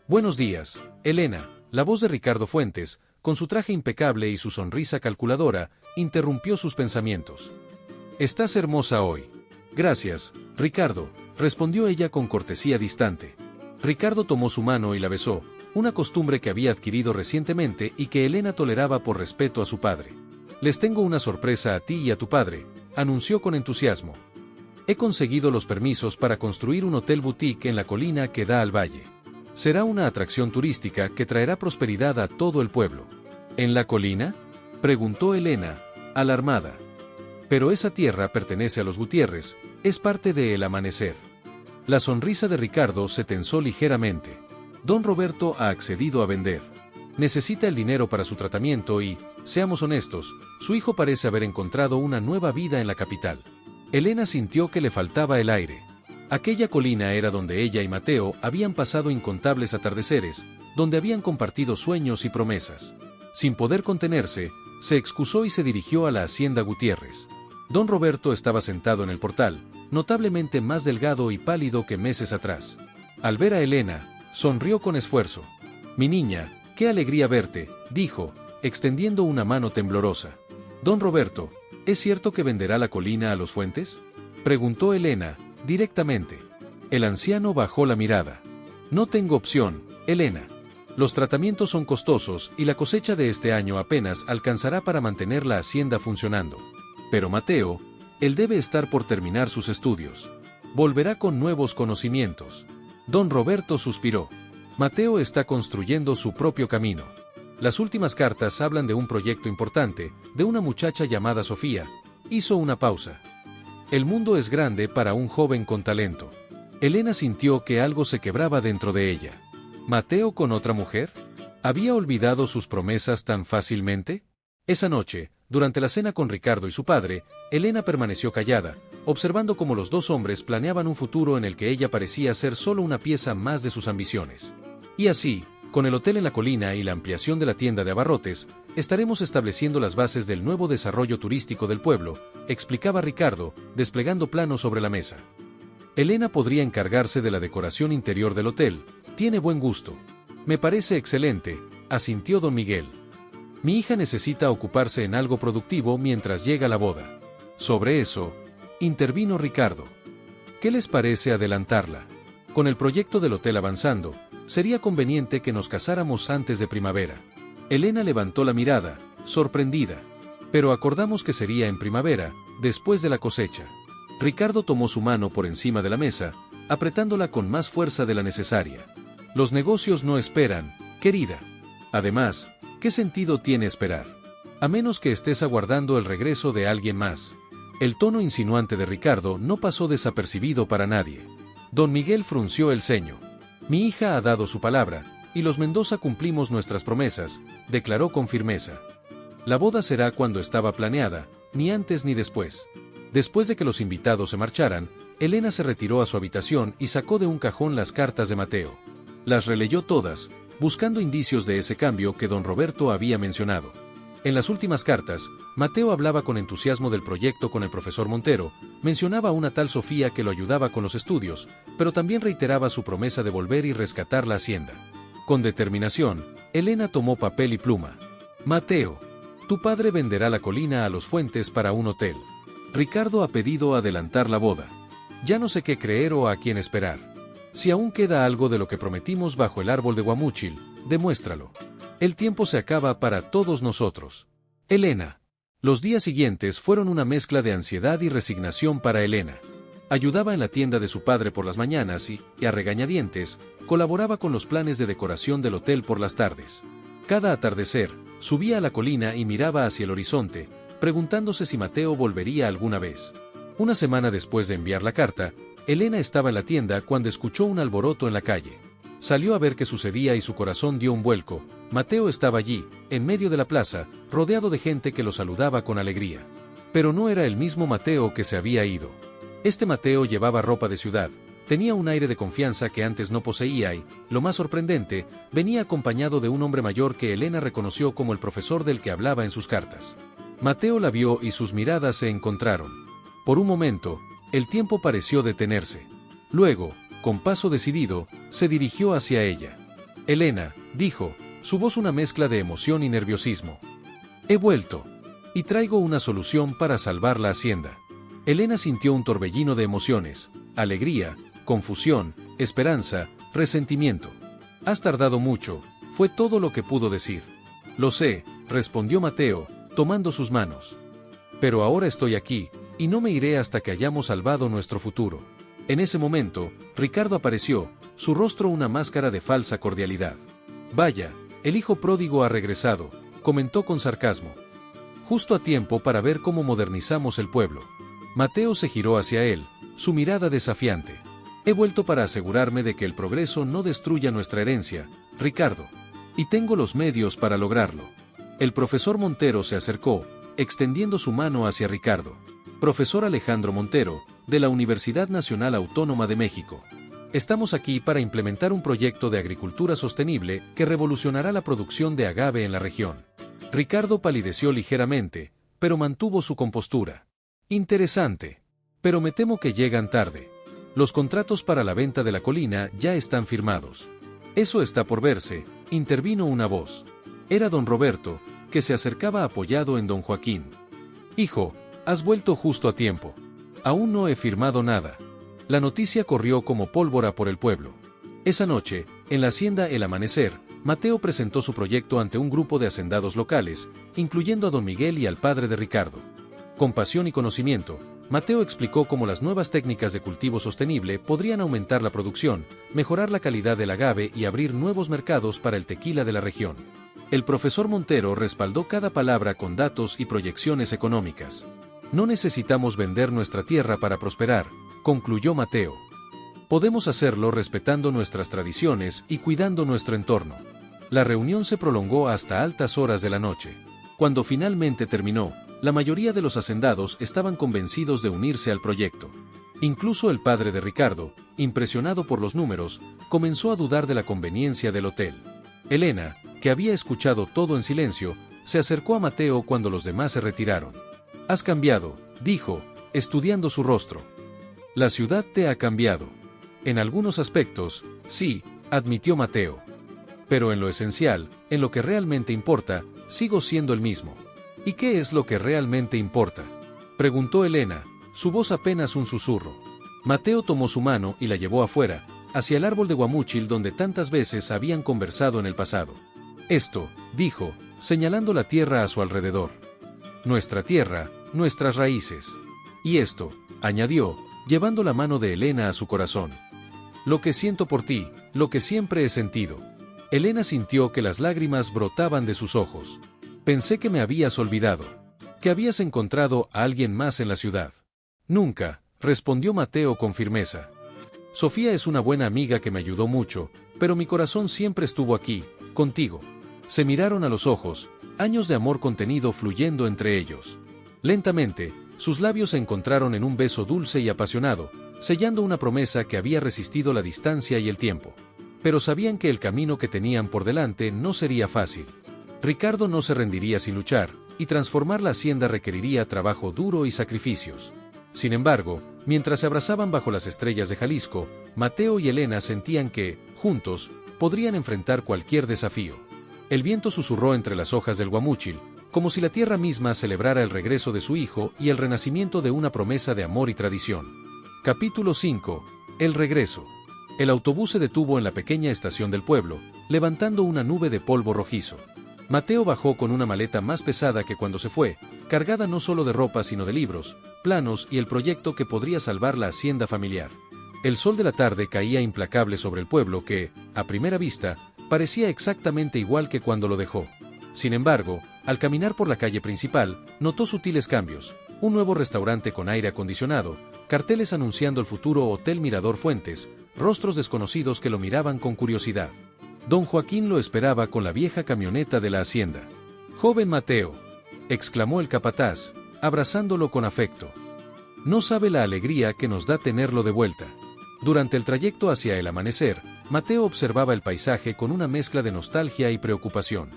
Buenos días, Elena, la voz de Ricardo Fuentes, con su traje impecable y su sonrisa calculadora, interrumpió sus pensamientos. Estás hermosa hoy. Gracias, Ricardo, respondió ella con cortesía distante. Ricardo tomó su mano y la besó, una costumbre que había adquirido recientemente y que Elena toleraba por respeto a su padre. Les tengo una sorpresa a ti y a tu padre, anunció con entusiasmo. He conseguido los permisos para construir un hotel boutique en la colina que da al valle. Será una atracción turística que traerá prosperidad a todo el pueblo. ¿En la colina?, preguntó Elena, alarmada. Pero esa tierra pertenece a los Gutiérrez, es parte de El Amanecer. La sonrisa de Ricardo se tensó ligeramente. Don Roberto ha accedido a vender. Necesita el dinero para su tratamiento y, seamos honestos, su hijo parece haber encontrado una nueva vida en la capital. Elena sintió que le faltaba el aire. Aquella colina era donde ella y Mateo habían pasado incontables atardeceres, donde habían compartido sueños y promesas. Sin poder contenerse, se excusó y se dirigió a la hacienda Gutiérrez. Don Roberto estaba sentado en el portal, notablemente más delgado y pálido que meses atrás. Al ver a Elena, sonrió con esfuerzo. «Mi niña, qué alegría verte», dijo, extendiendo una mano temblorosa. «Don Roberto, ¿es cierto que venderá la colina a los Fuentes?», preguntó Elena, directamente. El anciano bajó la mirada. «No tengo opción, Elena. Los tratamientos son costosos y la cosecha de este año apenas alcanzará para mantener la hacienda funcionando. Pero Mateo, él debe estar por terminar sus estudios. Volverá con nuevos conocimientos». Don Roberto suspiró. Mateo está construyendo su propio camino. Las últimas cartas hablan de un proyecto importante, de una muchacha llamada Sofía. Hizo una pausa. El mundo es grande para un joven con talento. Elena sintió que algo se quebraba dentro de ella. ¿Mateo con otra mujer? ¿Había olvidado sus promesas tan fácilmente? Esa noche, durante la cena con Ricardo y su padre, Elena permaneció callada, observando cómo los dos hombres planeaban un futuro en el que ella parecía ser solo una pieza más de sus ambiciones. Y así, con el hotel en la colina y la ampliación de la tienda de abarrotes, estaremos estableciendo las bases del nuevo desarrollo turístico del pueblo, explicaba Ricardo, desplegando planos sobre la mesa. Elena podría encargarse de la decoración interior del hotel. Tiene buen gusto. Me parece excelente, asintió don Miguel. Mi hija necesita ocuparse en algo productivo mientras llega la boda. Sobre eso, intervino Ricardo. ¿Qué les parece adelantarla? Con el proyecto del hotel avanzando, sería conveniente que nos casáramos antes de primavera. Elena levantó la mirada, sorprendida. Pero acordamos que sería en primavera, después de la cosecha. Ricardo tomó su mano por encima de la mesa, apretándola con más fuerza de la necesaria. Los negocios no esperan, querida. Además, ¿qué sentido tiene esperar? A menos que estés aguardando el regreso de alguien más. El tono insinuante de Ricardo no pasó desapercibido para nadie. Don Miguel frunció el ceño. Mi hija ha dado su palabra, y los Mendoza cumplimos nuestras promesas, declaró con firmeza. La boda será cuando estaba planeada, ni antes ni después. Después de que los invitados se marcharan, Elena se retiró a su habitación y sacó de un cajón las cartas de Mateo. Las releyó todas, buscando indicios de ese cambio que don Roberto había mencionado. En las últimas cartas, Mateo hablaba con entusiasmo del proyecto con el profesor Montero, mencionaba a una tal Sofía que lo ayudaba con los estudios, pero también reiteraba su promesa de volver y rescatar la hacienda. Con determinación, Elena tomó papel y pluma. Mateo, tu padre venderá la colina a los Fuentes para un hotel. Ricardo ha pedido adelantar la boda. Ya no sé qué creer o a quién esperar. Si aún queda algo de lo que prometimos bajo el árbol de Guamúchil, demuéstralo. El tiempo se acaba para todos nosotros. Elena. Los días siguientes fueron una mezcla de ansiedad y resignación para Elena. Ayudaba en la tienda de su padre por las mañanas y, a regañadientes, colaboraba con los planes de decoración del hotel por las tardes. Cada atardecer, subía a la colina y miraba hacia el horizonte, preguntándose si Mateo volvería alguna vez. Una semana después de enviar la carta, Elena estaba en la tienda cuando escuchó un alboroto en la calle. Salió a ver qué sucedía y su corazón dio un vuelco. Mateo estaba allí, en medio de la plaza, rodeado de gente que lo saludaba con alegría. Pero no era el mismo Mateo que se había ido. Este Mateo llevaba ropa de ciudad, tenía un aire de confianza que antes no poseía y, lo más sorprendente, venía acompañado de un hombre mayor que Elena reconoció como el profesor del que hablaba en sus cartas. Mateo la vio y sus miradas se encontraron. Por un momento, el tiempo pareció detenerse. Luego, con paso decidido, se dirigió hacia ella. Elena, dijo, su voz una mezcla de emoción y nerviosismo. He vuelto. Y traigo una solución para salvar la hacienda. Elena sintió un torbellino de emociones, alegría, confusión, esperanza, resentimiento. Has tardado mucho, fue todo lo que pudo decir. Lo sé, respondió Mateo, tomando sus manos. Pero ahora estoy aquí, y no me iré hasta que hayamos salvado nuestro futuro. En ese momento, Ricardo apareció, su rostro una máscara de falsa cordialidad. Vaya, el hijo pródigo ha regresado, comentó con sarcasmo. Justo a tiempo para ver cómo modernizamos el pueblo. Mateo se giró hacia él, su mirada desafiante. He vuelto para asegurarme de que el progreso no destruya nuestra herencia, Ricardo. Y tengo los medios para lograrlo. El profesor Montero se acercó, extendiendo su mano hacia Ricardo. Profesor Alejandro Montero, de la Universidad Nacional Autónoma de México. Estamos aquí para implementar un proyecto de agricultura sostenible que revolucionará la producción de agave en la región. Ricardo palideció ligeramente, pero mantuvo su compostura. Interesante. Pero me temo que llegan tarde. Los contratos para la venta de la colina ya están firmados. Eso está por verse, intervino una voz. Era don Roberto, que se acercaba apoyado en don Joaquín. Hijo, has vuelto justo a tiempo. Aún no he firmado nada. La noticia corrió como pólvora por el pueblo. Esa noche, en la hacienda El Amanecer, Mateo presentó su proyecto ante un grupo de hacendados locales, incluyendo a don Miguel y al padre de Ricardo. Con pasión y conocimiento, Mateo explicó cómo las nuevas técnicas de cultivo sostenible podrían aumentar la producción, mejorar la calidad del agave y abrir nuevos mercados para el tequila de la región. El profesor Montero respaldó cada palabra con datos y proyecciones económicas. No necesitamos vender nuestra tierra para prosperar, concluyó Mateo. Podemos hacerlo respetando nuestras tradiciones y cuidando nuestro entorno. La reunión se prolongó hasta altas horas de la noche. Cuando finalmente terminó, la mayoría de los hacendados estaban convencidos de unirse al proyecto. Incluso el padre de Ricardo, impresionado por los números, comenzó a dudar de la conveniencia del hotel. Elena, que había escuchado todo en silencio, se acercó a Mateo cuando los demás se retiraron. «Has cambiado», dijo, estudiando su rostro. «La ciudad te ha cambiado». «En algunos aspectos, sí», admitió Mateo. «Pero en lo esencial, en lo que realmente importa, sigo siendo el mismo». «¿Y qué es lo que realmente importa?», preguntó Elena, su voz apenas un susurro. Mateo tomó su mano y la llevó afuera, hacia el árbol de guamúchil donde tantas veces habían conversado en el pasado. «Esto», dijo, señalando la tierra a su alrededor. «Nuestra tierra, nuestras raíces». «Y esto», añadió, llevando la mano de Elena a su corazón. «Lo que siento por ti, lo que siempre he sentido». Elena sintió que las lágrimas brotaban de sus ojos. «Pensé que me habías olvidado. Que habías encontrado a alguien más en la ciudad». «Nunca», respondió Mateo con firmeza. «Sofía es una buena amiga que me ayudó mucho, pero mi corazón siempre estuvo aquí, contigo». Se miraron a los ojos, años de amor contenido fluyendo entre ellos. Lentamente, sus labios se encontraron en un beso dulce y apasionado, sellando una promesa que había resistido la distancia y el tiempo. Pero sabían que el camino que tenían por delante no sería fácil. Ricardo no se rendiría sin luchar, y transformar la hacienda requeriría trabajo duro y sacrificios. Sin embargo, mientras se abrazaban bajo las estrellas de Jalisco, Mateo y Elena sentían que, juntos, podrían enfrentar cualquier desafío. El viento susurró entre las hojas del guamúchil, como si la tierra misma celebrara el regreso de su hijo y el renacimiento de una promesa de amor y tradición. Capítulo 5. El regreso. El autobús se detuvo en la pequeña estación del pueblo, levantando una nube de polvo rojizo. Mateo bajó con una maleta más pesada que cuando se fue, cargada no solo de ropa sino de libros, planos y el proyecto que podría salvar la hacienda familiar. El sol de la tarde caía implacable sobre el pueblo que, a primera vista, parecía exactamente igual que cuando lo dejó. Sin embargo, al caminar por la calle principal, notó sutiles cambios: un nuevo restaurante con aire acondicionado, carteles anunciando el futuro Hotel Mirador Fuentes, rostros desconocidos que lo miraban con curiosidad. Don Joaquín lo esperaba con la vieja camioneta de la hacienda. «Joven Mateo», exclamó el capataz, abrazándolo con afecto. «No sabe la alegría que nos da tenerlo de vuelta». Durante el trayecto hacia el amanecer, Mateo observaba el paisaje con una mezcla de nostalgia y preocupación.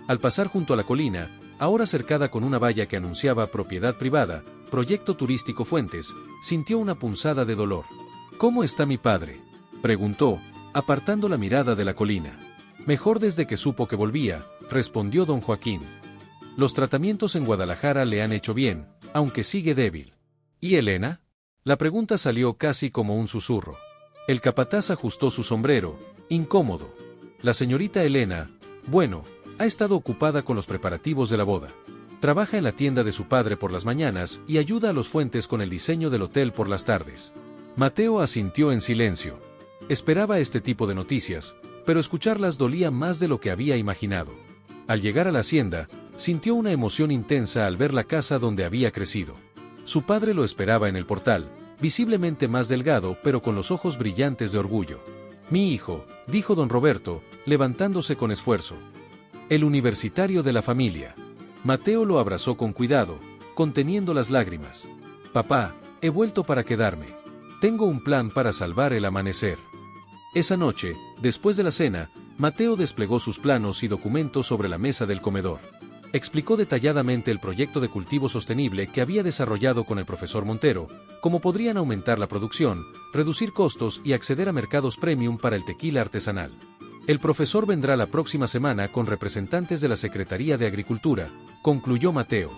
Al pasar junto a la colina, ahora cercada con una valla que anunciaba propiedad privada, Proyecto Turístico Fuentes, sintió una punzada de dolor. «¿Cómo está mi padre?», preguntó, apartando la mirada de la colina. «Mejor desde que supo que volvía», respondió don Joaquín. «Los tratamientos en Guadalajara le han hecho bien, aunque sigue débil». «¿Y Elena?». La pregunta salió casi como un susurro. El capataz ajustó su sombrero, incómodo. «La señorita Elena, bueno, ha estado ocupada con los preparativos de la boda. Trabaja en la tienda de su padre por las mañanas y ayuda a los Fuentes con el diseño del hotel por las tardes». Mateo asintió en silencio. Esperaba este tipo de noticias, pero escucharlas dolía más de lo que había imaginado. Al llegar a la hacienda, sintió una emoción intensa al ver la casa donde había crecido. Su padre lo esperaba en el portal, visiblemente más delgado pero con los ojos brillantes de orgullo. «Mi hijo», dijo don Roberto, levantándose con esfuerzo. «El universitario de la familia». Mateo lo abrazó con cuidado, conteniendo las lágrimas. «Papá, he vuelto para quedarme. Tengo un plan para salvar el amanecer». Esa noche, después de la cena, Mateo desplegó sus planos y documentos sobre la mesa del comedor. Explicó detalladamente el proyecto de cultivo sostenible que había desarrollado con el profesor Montero, cómo podrían aumentar la producción, reducir costos y acceder a mercados premium para el tequila artesanal. «El profesor vendrá la próxima semana con representantes de la Secretaría de Agricultura», concluyó Mateo.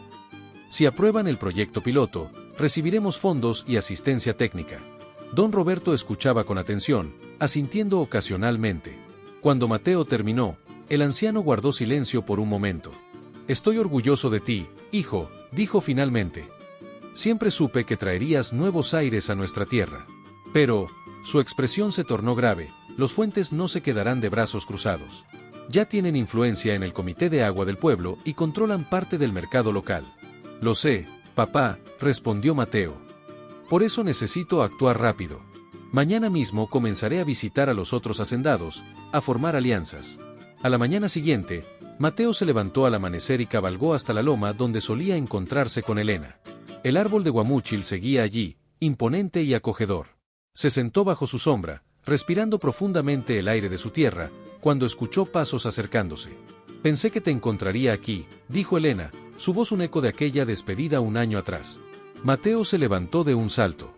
«Si aprueban el proyecto piloto, recibiremos fondos y asistencia técnica». Don Roberto escuchaba con atención, asintiendo ocasionalmente. Cuando Mateo terminó, el anciano guardó silencio por un momento. «Estoy orgulloso de ti, hijo», dijo finalmente. Siempre supe que traerías nuevos aires a nuestra tierra. Pero, su expresión se tornó grave, los Fuentes no se quedarán de brazos cruzados. Ya tienen influencia en el comité de agua del pueblo y controlan parte del mercado local. Lo sé, papá, respondió Mateo. Por eso necesito actuar rápido. Mañana mismo comenzaré a visitar a los otros hacendados, a formar alianzas. A la mañana siguiente, Mateo se levantó al amanecer y cabalgó hasta la loma donde solía encontrarse con Elena. El árbol de guamúchil seguía allí, imponente y acogedor. Se sentó bajo su sombra, respirando profundamente el aire de su tierra, cuando escuchó pasos acercándose. Pensé que te encontraría aquí, dijo Elena, su voz un eco de aquella despedida un año atrás. Mateo se levantó de un salto.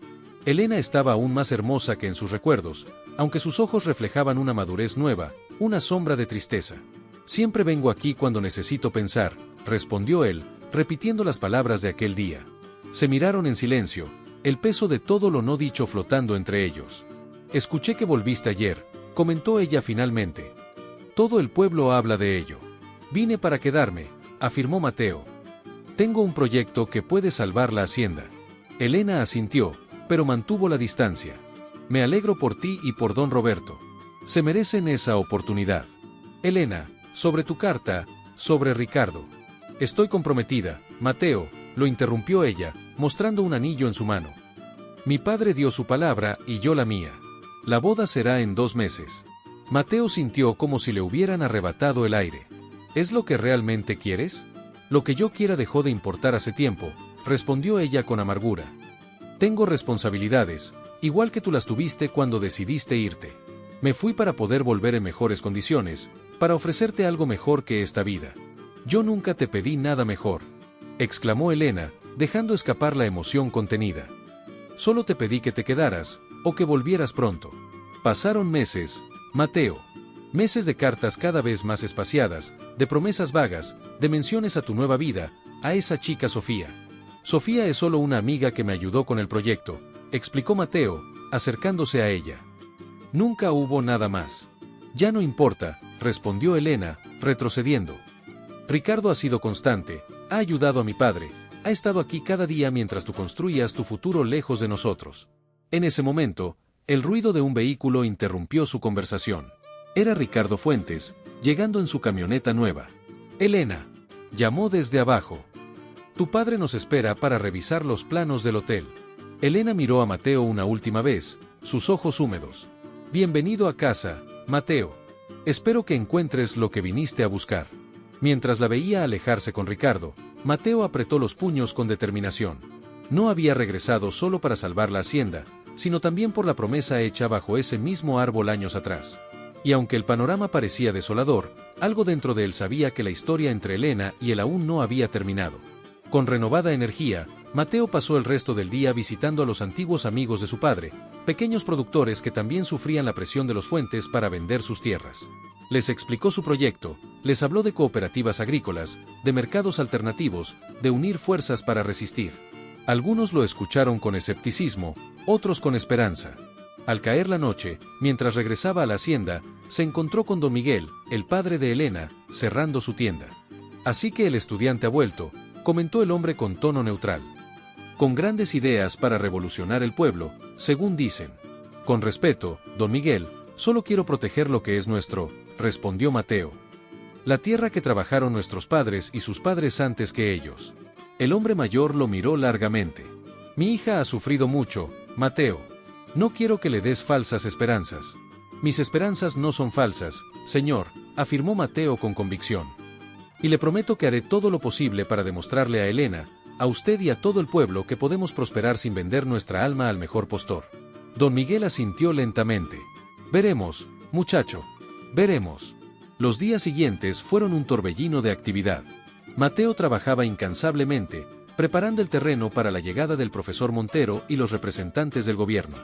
Elena estaba aún más hermosa que en sus recuerdos, aunque sus ojos reflejaban una madurez nueva, una sombra de tristeza. Siempre vengo aquí cuando necesito pensar, respondió él, repitiendo las palabras de aquel día. Se miraron en silencio, el peso de todo lo no dicho flotando entre ellos. Escuché que volviste ayer, comentó ella finalmente. Todo el pueblo habla de ello. Vine para quedarme, afirmó Mateo. Tengo un proyecto que puede salvar la hacienda. Elena asintió, pero mantuvo la distancia. Me alegro por ti y por don Roberto. Se merecen esa oportunidad. Elena, sobre tu carta, sobre Ricardo. Estoy comprometida, Mateo, lo interrumpió ella, mostrando un anillo en su mano. Mi padre dio su palabra y yo la mía. La boda será en 2 meses. Mateo sintió como si le hubieran arrebatado el aire. ¿Es lo que realmente quieres? Lo que yo quiera dejó de importar hace tiempo, respondió ella con amargura. Tengo responsabilidades, igual que tú las tuviste cuando decidiste irte. Me fui para poder volver en mejores condiciones, para ofrecerte algo mejor que esta vida. Yo nunca te pedí nada mejor, exclamó Elena, dejando escapar la emoción contenida. Solo te pedí que te quedaras, o que volvieras pronto. Pasaron meses, Mateo. Meses de cartas cada vez más espaciadas, de promesas vagas, de menciones a tu nueva vida, a esa chica Sofía. Sofía es solo una amiga que me ayudó con el proyecto, explicó Mateo, acercándose a ella. Nunca hubo nada más. Ya no importa, respondió Elena, retrocediendo. Ricardo ha sido constante, ha ayudado a mi padre, ha estado aquí cada día mientras tú construías tu futuro lejos de nosotros. En ese momento, el ruido de un vehículo interrumpió su conversación. Era Ricardo Fuentes, llegando en su camioneta nueva. Elena, llamó desde abajo. Tu padre nos espera para revisar los planos del hotel. Elena miró a Mateo una última vez, sus ojos húmedos. Bienvenido a casa, Mateo. Espero que encuentres lo que viniste a buscar. Mientras la veía alejarse con Ricardo, Mateo apretó los puños con determinación. No había regresado solo para salvar la hacienda, sino también por la promesa hecha bajo ese mismo árbol años atrás. Y aunque el panorama parecía desolador, algo dentro de él sabía que la historia entre Elena y él aún no había terminado. Con renovada energía, Mateo pasó el resto del día visitando a los antiguos amigos de su padre, pequeños productores que también sufrían la presión de los Fuentes para vender sus tierras. Les explicó su proyecto, les habló de cooperativas agrícolas, de mercados alternativos, de unir fuerzas para resistir. Algunos lo escucharon con escepticismo, otros con esperanza. Al caer la noche, mientras regresaba a la hacienda, se encontró con don Miguel, el padre de Elena, cerrando su tienda. Así que el estudiante ha vuelto, comentó el hombre con tono neutral. Con grandes ideas para revolucionar el pueblo, según dicen. Con respeto, don Miguel, solo quiero proteger lo que es nuestro, respondió Mateo. La tierra que trabajaron nuestros padres y sus padres antes que ellos. El hombre mayor lo miró largamente. Mi hija ha sufrido mucho, Mateo. No quiero que le des falsas esperanzas. Mis esperanzas no son falsas, señor, afirmó Mateo con convicción. Y le prometo que haré todo lo posible para demostrarle a Elena, a usted y a todo el pueblo que podemos prosperar sin vender nuestra alma al mejor postor. Don Miguel asintió lentamente. Veremos, muchacho. Veremos. Los días siguientes fueron un torbellino de actividad. Mateo trabajaba incansablemente, preparando el terreno para la llegada del profesor Montero y los representantes del gobierno.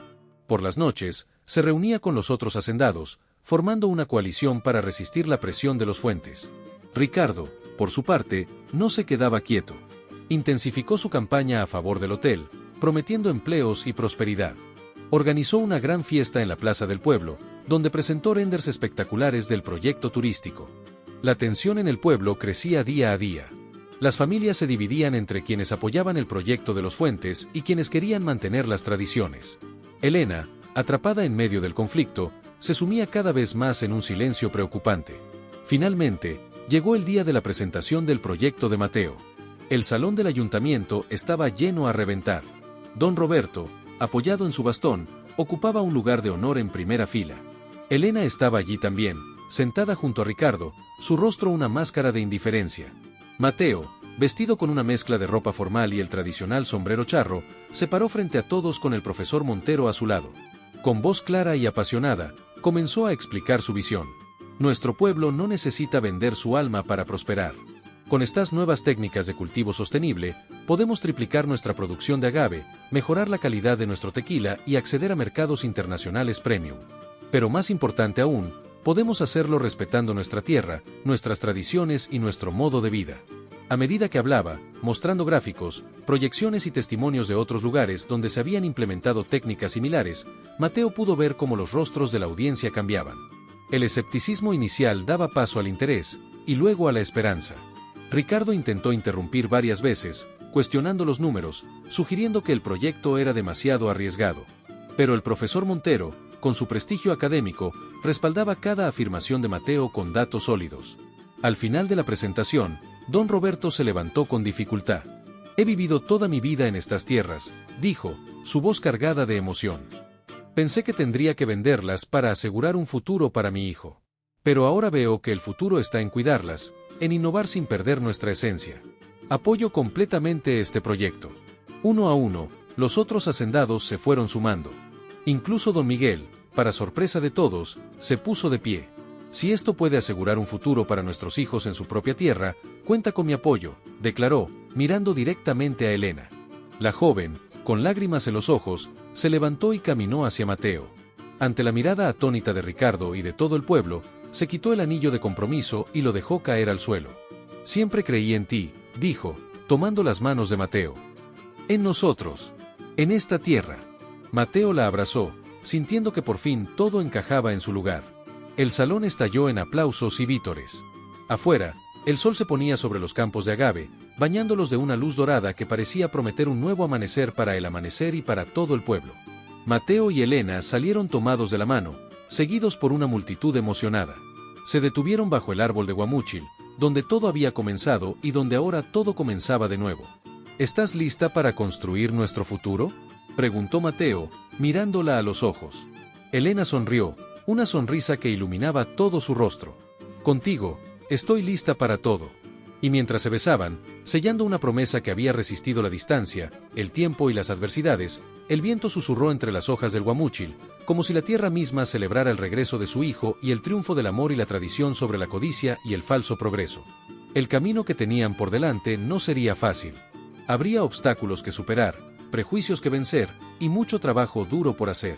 Por las noches, se reunía con los otros hacendados, formando una coalición para resistir la presión de los Fuentes. Ricardo, por su parte, no se quedaba quieto. Intensificó su campaña a favor del hotel, prometiendo empleos y prosperidad. Organizó una gran fiesta en la plaza del pueblo, donde presentó renders espectaculares del proyecto turístico. La tensión en el pueblo crecía día a día. Las familias se dividían entre quienes apoyaban el proyecto de los Fuentes y quienes querían mantener las tradiciones. Elena, atrapada en medio del conflicto, se sumía cada vez más en un silencio preocupante. Finalmente, llegó el día de la presentación del proyecto de Mateo. El salón del ayuntamiento estaba lleno a reventar. Don Roberto, apoyado en su bastón, ocupaba un lugar de honor en primera fila. Elena estaba allí también, sentada junto a Ricardo, su rostro una máscara de indiferencia. Mateo, vestido con una mezcla de ropa formal y el tradicional sombrero charro, se paró frente a todos con el profesor Montero a su lado. Con voz clara y apasionada, comenzó a explicar su visión. Nuestro pueblo no necesita vender su alma para prosperar. Con estas nuevas técnicas de cultivo sostenible, podemos triplicar nuestra producción de agave, mejorar la calidad de nuestro tequila y acceder a mercados internacionales premium. Pero más importante aún, podemos hacerlo respetando nuestra tierra, nuestras tradiciones y nuestro modo de vida. A medida que hablaba, mostrando gráficos, proyecciones y testimonios de otros lugares donde se habían implementado técnicas similares, Mateo pudo ver cómo los rostros de la audiencia cambiaban. El escepticismo inicial daba paso al interés, y luego a la esperanza. Ricardo intentó interrumpir varias veces, cuestionando los números, sugiriendo que el proyecto era demasiado arriesgado. Pero el profesor Montero, con su prestigio académico, respaldaba cada afirmación de Mateo con datos sólidos. Al final de la presentación, don Roberto se levantó con dificultad. «He vivido toda mi vida en estas tierras», dijo, su voz cargada de emoción. «Pensé que tendría que venderlas para asegurar un futuro para mi hijo. Pero ahora veo que el futuro está en cuidarlas, en innovar sin perder nuestra esencia. Apoyo completamente este proyecto». Uno a uno, los otros hacendados se fueron sumando. Incluso don Miguel, para sorpresa de todos, se puso de pie. «Si esto puede asegurar un futuro para nuestros hijos en su propia tierra, cuenta con mi apoyo», declaró, mirando directamente a Elena. La joven, con lágrimas en los ojos, se levantó y caminó hacia Mateo. Ante la mirada atónita de Ricardo y de todo el pueblo, se quitó el anillo de compromiso y lo dejó caer al suelo. «Siempre creí en ti», dijo, tomando las manos de Mateo. «En nosotros. En esta tierra». Mateo la abrazó, sintiendo que por fin todo encajaba en su lugar. El salón estalló en aplausos y vítores. Afuera, el sol se ponía sobre los campos de agave, bañándolos de una luz dorada que parecía prometer un nuevo amanecer para el amanecer y para todo el pueblo. Mateo y Elena salieron tomados de la mano, seguidos por una multitud emocionada. Se detuvieron bajo el árbol de guamúchil, donde todo había comenzado y donde ahora todo comenzaba de nuevo. «¿Estás lista para construir nuestro futuro?», preguntó Mateo, mirándola a los ojos. Elena sonrió, una sonrisa que iluminaba todo su rostro. «Contigo, estoy lista para todo». Y mientras se besaban, sellando una promesa que había resistido la distancia, el tiempo y las adversidades, el viento susurró entre las hojas del guamúchil, como si la tierra misma celebrara el regreso de su hijo y el triunfo del amor y la tradición sobre la codicia y el falso progreso. El camino que tenían por delante no sería fácil. Habría obstáculos que superar, prejuicios que vencer, y mucho trabajo duro por hacer.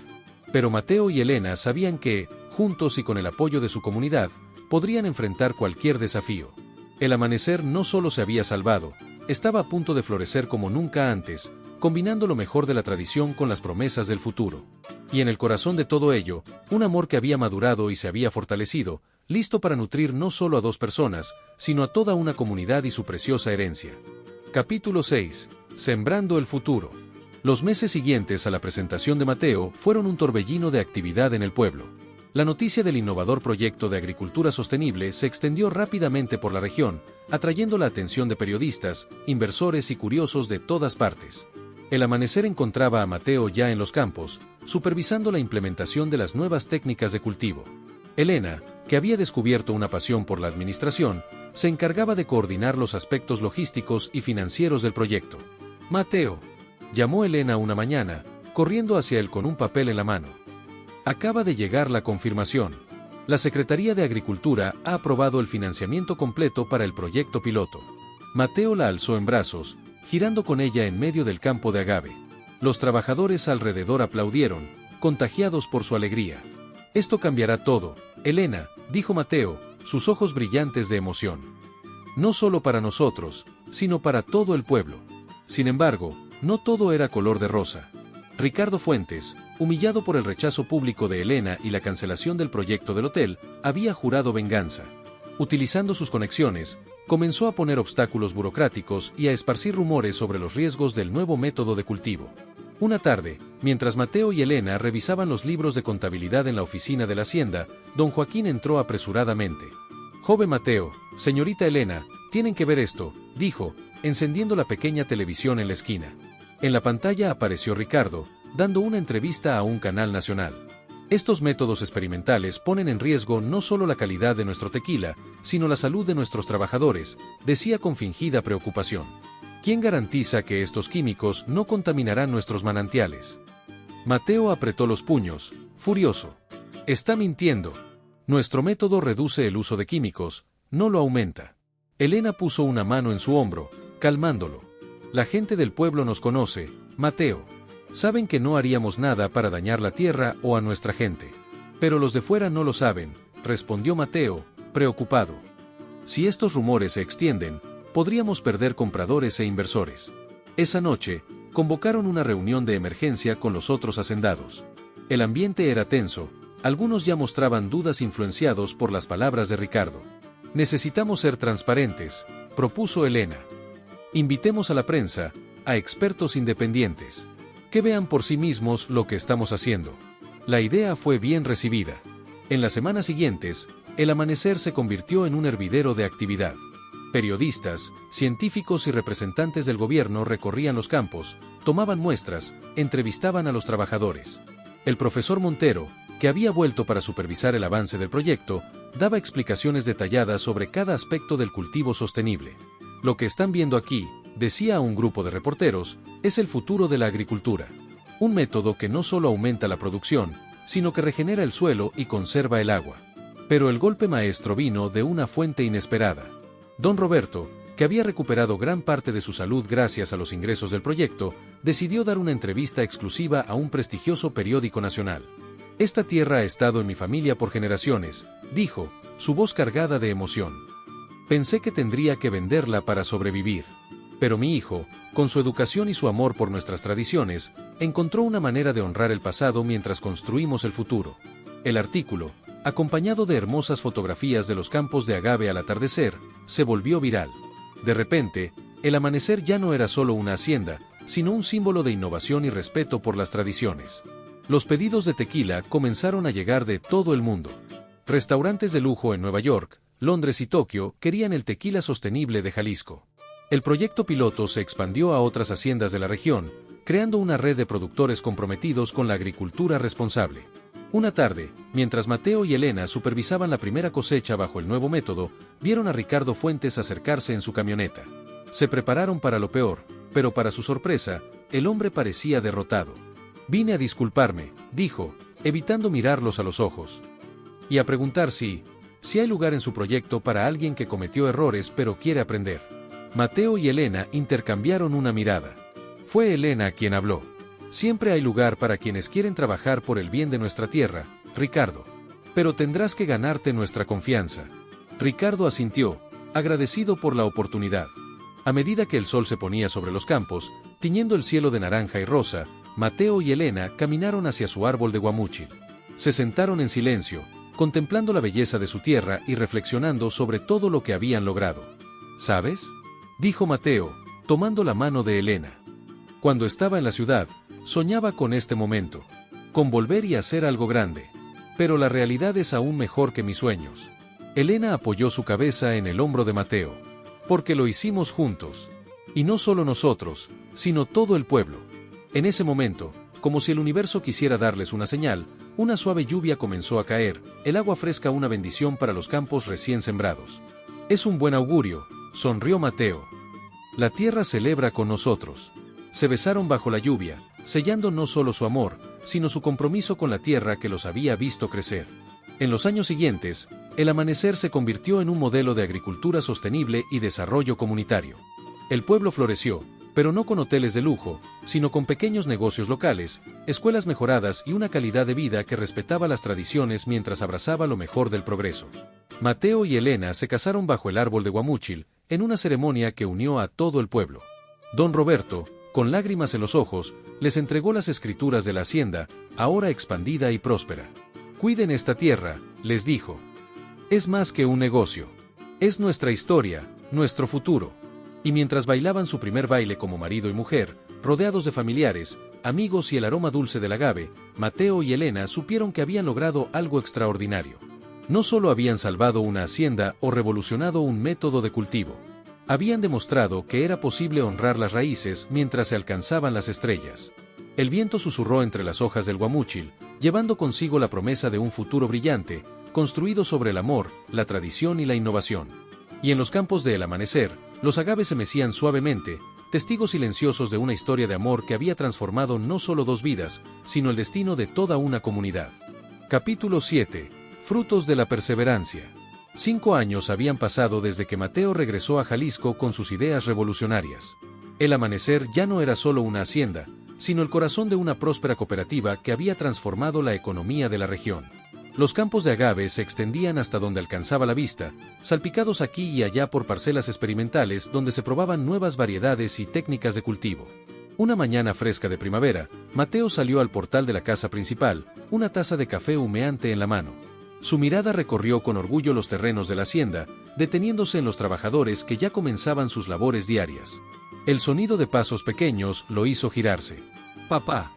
Pero Mateo y Elena sabían que, juntos y con el apoyo de su comunidad, podrían enfrentar cualquier desafío. El amanecer no solo se había salvado, estaba a punto de florecer como nunca antes, combinando lo mejor de la tradición con las promesas del futuro. Y en el corazón de todo ello, un amor que había madurado y se había fortalecido, listo para nutrir no solo a 2 personas, sino a toda una comunidad y su preciosa herencia. Capítulo 6. Sembrando el futuro. Los meses siguientes a la presentación de Mateo fueron un torbellino de actividad en el pueblo. La noticia del innovador proyecto de agricultura sostenible se extendió rápidamente por la región, atrayendo la atención de periodistas, inversores y curiosos de todas partes. El amanecer encontraba a Mateo ya en los campos, supervisando la implementación de las nuevas técnicas de cultivo. Elena, que había descubierto una pasión por la administración, se encargaba de coordinar los aspectos logísticos y financieros del proyecto. «Mateo», llamó Elena una mañana, corriendo hacia él con un papel en la mano. «Acaba de llegar la confirmación. La Secretaría de Agricultura ha aprobado el financiamiento completo para el proyecto piloto». Mateo la alzó en brazos, girando con ella en medio del campo de agave. Los trabajadores alrededor aplaudieron, contagiados por su alegría. «Esto cambiará todo, Elena», dijo Mateo, sus ojos brillantes de emoción. «No solo para nosotros, sino para todo el pueblo». Sin embargo, no todo era color de rosa. Ricardo Fuentes, humillado por el rechazo público de Elena y la cancelación del proyecto del hotel, había jurado venganza. Utilizando sus conexiones, comenzó a poner obstáculos burocráticos y a esparcir rumores sobre los riesgos del nuevo método de cultivo. Una tarde, mientras Mateo y Elena revisaban los libros de contabilidad en la oficina de la hacienda, don Joaquín entró apresuradamente. «Joven Mateo, señorita Elena, tienen que ver esto», dijo, encendiendo la pequeña televisión en la esquina. En la pantalla apareció Ricardo, dando una entrevista a un canal nacional. «Estos métodos experimentales ponen en riesgo no solo la calidad de nuestro tequila, sino la salud de nuestros trabajadores», decía con fingida preocupación. «¿Quién garantiza que estos químicos no contaminarán nuestros manantiales?». Mateo apretó los puños, furioso. «Está mintiendo. Nuestro método reduce el uso de químicos, no lo aumenta». Elena puso una mano en su hombro, calmándolo. «La gente del pueblo nos conoce, Mateo. Saben que no haríamos nada para dañar la tierra o a nuestra gente. Pero los de fuera no lo saben», respondió Mateo, preocupado. «Si estos rumores se extienden, podríamos perder compradores e inversores». Esa noche, convocaron una reunión de emergencia con los otros hacendados. El ambiente era tenso, algunos ya mostraban dudas influenciados por las palabras de Ricardo. «Necesitamos ser transparentes», propuso Elena. «Invitemos a la prensa, a expertos independientes. Que vean por sí mismos lo que estamos haciendo». La idea fue bien recibida. En las semanas siguientes, el Amanecer se convirtió en un hervidero de actividad. Periodistas, científicos y representantes del gobierno recorrían los campos, tomaban muestras, entrevistaban a los trabajadores. El profesor Montero, que había vuelto para supervisar el avance del proyecto, daba explicaciones detalladas sobre cada aspecto del cultivo sostenible. «Lo que están viendo aquí», decía a un grupo de reporteros, «es el futuro de la agricultura. Un método que no solo aumenta la producción, sino que regenera el suelo y conserva el agua». Pero el golpe maestro vino de una fuente inesperada. Don Roberto, que había recuperado gran parte de su salud gracias a los ingresos del proyecto, decidió dar una entrevista exclusiva a un prestigioso periódico nacional. «Esta tierra ha estado en mi familia por generaciones», dijo, su voz cargada de emoción. «Pensé que tendría que venderla para sobrevivir. Pero mi hijo, con su educación y su amor por nuestras tradiciones, encontró una manera de honrar el pasado mientras construimos el futuro». El artículo, acompañado de hermosas fotografías de los campos de agave al atardecer, se volvió viral. De repente, el Amanecer ya no era solo una hacienda, sino un símbolo de innovación y respeto por las tradiciones. Los pedidos de tequila comenzaron a llegar de todo el mundo. Restaurantes de lujo en Nueva York, Londres y Tokio querían el tequila sostenible de Jalisco. El proyecto piloto se expandió a otras haciendas de la región, creando una red de productores comprometidos con la agricultura responsable. Una tarde, mientras Mateo y Elena supervisaban la primera cosecha bajo el nuevo método, vieron a Ricardo Fuentes acercarse en su camioneta. Se prepararon para lo peor, pero para su sorpresa, el hombre parecía derrotado. «Vine a disculparme», dijo, evitando mirarlos a los ojos. «Y a preguntar si hay lugar en su proyecto para alguien que cometió errores pero quiere aprender». Mateo y Elena intercambiaron una mirada. Fue Elena quien habló. «Siempre hay lugar para quienes quieren trabajar por el bien de nuestra tierra, Ricardo. Pero tendrás que ganarte nuestra confianza». Ricardo asintió, agradecido por la oportunidad. A medida que el sol se ponía sobre los campos, tiñendo el cielo de naranja y rosa, Mateo y Elena caminaron hacia su árbol de guamúchil. Se sentaron en silencio, contemplando la belleza de su tierra y reflexionando sobre todo lo que habían logrado. «¿Sabes?», dijo Mateo, tomando la mano de Elena. «Cuando estaba en la ciudad, soñaba con este momento, con volver y hacer algo grande. Pero la realidad es aún mejor que mis sueños». Elena apoyó su cabeza en el hombro de Mateo. «Porque lo hicimos juntos. Y no solo nosotros, sino todo el pueblo». En ese momento, como si el universo quisiera darles una señal, una suave lluvia comenzó a caer, el agua fresca una bendición para los campos recién sembrados. «Es un buen augurio», sonrió Mateo. «La tierra celebra con nosotros». Se besaron bajo la lluvia, sellando no solo su amor, sino su compromiso con la tierra que los había visto crecer. En los años siguientes, el Amanecer se convirtió en un modelo de agricultura sostenible y desarrollo comunitario. El pueblo floreció, pero no con hoteles de lujo, sino con pequeños negocios locales, escuelas mejoradas y una calidad de vida que respetaba las tradiciones mientras abrazaba lo mejor del progreso. Mateo y Elena se casaron bajo el árbol de guamúchil, en una ceremonia que unió a todo el pueblo. Don Roberto, con lágrimas en los ojos, les entregó las escrituras de la hacienda, ahora expandida y próspera. «Cuiden esta tierra», les dijo. «Es más que un negocio. Es nuestra historia, nuestro futuro. Y mientras bailaban su primer baile como marido y mujer, rodeados de familiares, amigos y el aroma dulce del agave, Mateo y Elena supieron que habían logrado algo extraordinario. No solo habían salvado una hacienda o revolucionado un método de cultivo. Habían demostrado que era posible honrar las raíces mientras se alcanzaban las estrellas. El viento susurró entre las hojas del guamúchil, llevando consigo la promesa de un futuro brillante, construido sobre el amor, la tradición y la innovación. Y en los campos del amanecer, los agaves se mecían suavemente, testigos silenciosos de una historia de amor que había transformado no solo 2 vidas, sino el destino de toda una comunidad. Capítulo 7. Frutos de la perseverancia. 5 años habían pasado desde que Mateo regresó a Jalisco con sus ideas revolucionarias. El amanecer ya no era solo una hacienda, sino el corazón de una próspera cooperativa que había transformado la economía de la región. Los campos de agave se extendían hasta donde alcanzaba la vista, salpicados aquí y allá por parcelas experimentales donde se probaban nuevas variedades y técnicas de cultivo. Una mañana fresca de primavera, Mateo salió al portal de la casa principal, una taza de café humeante en la mano. Su mirada recorrió con orgullo los terrenos de la hacienda, deteniéndose en los trabajadores que ya comenzaban sus labores diarias. El sonido de pasos pequeños lo hizo girarse. «¡Papá!»,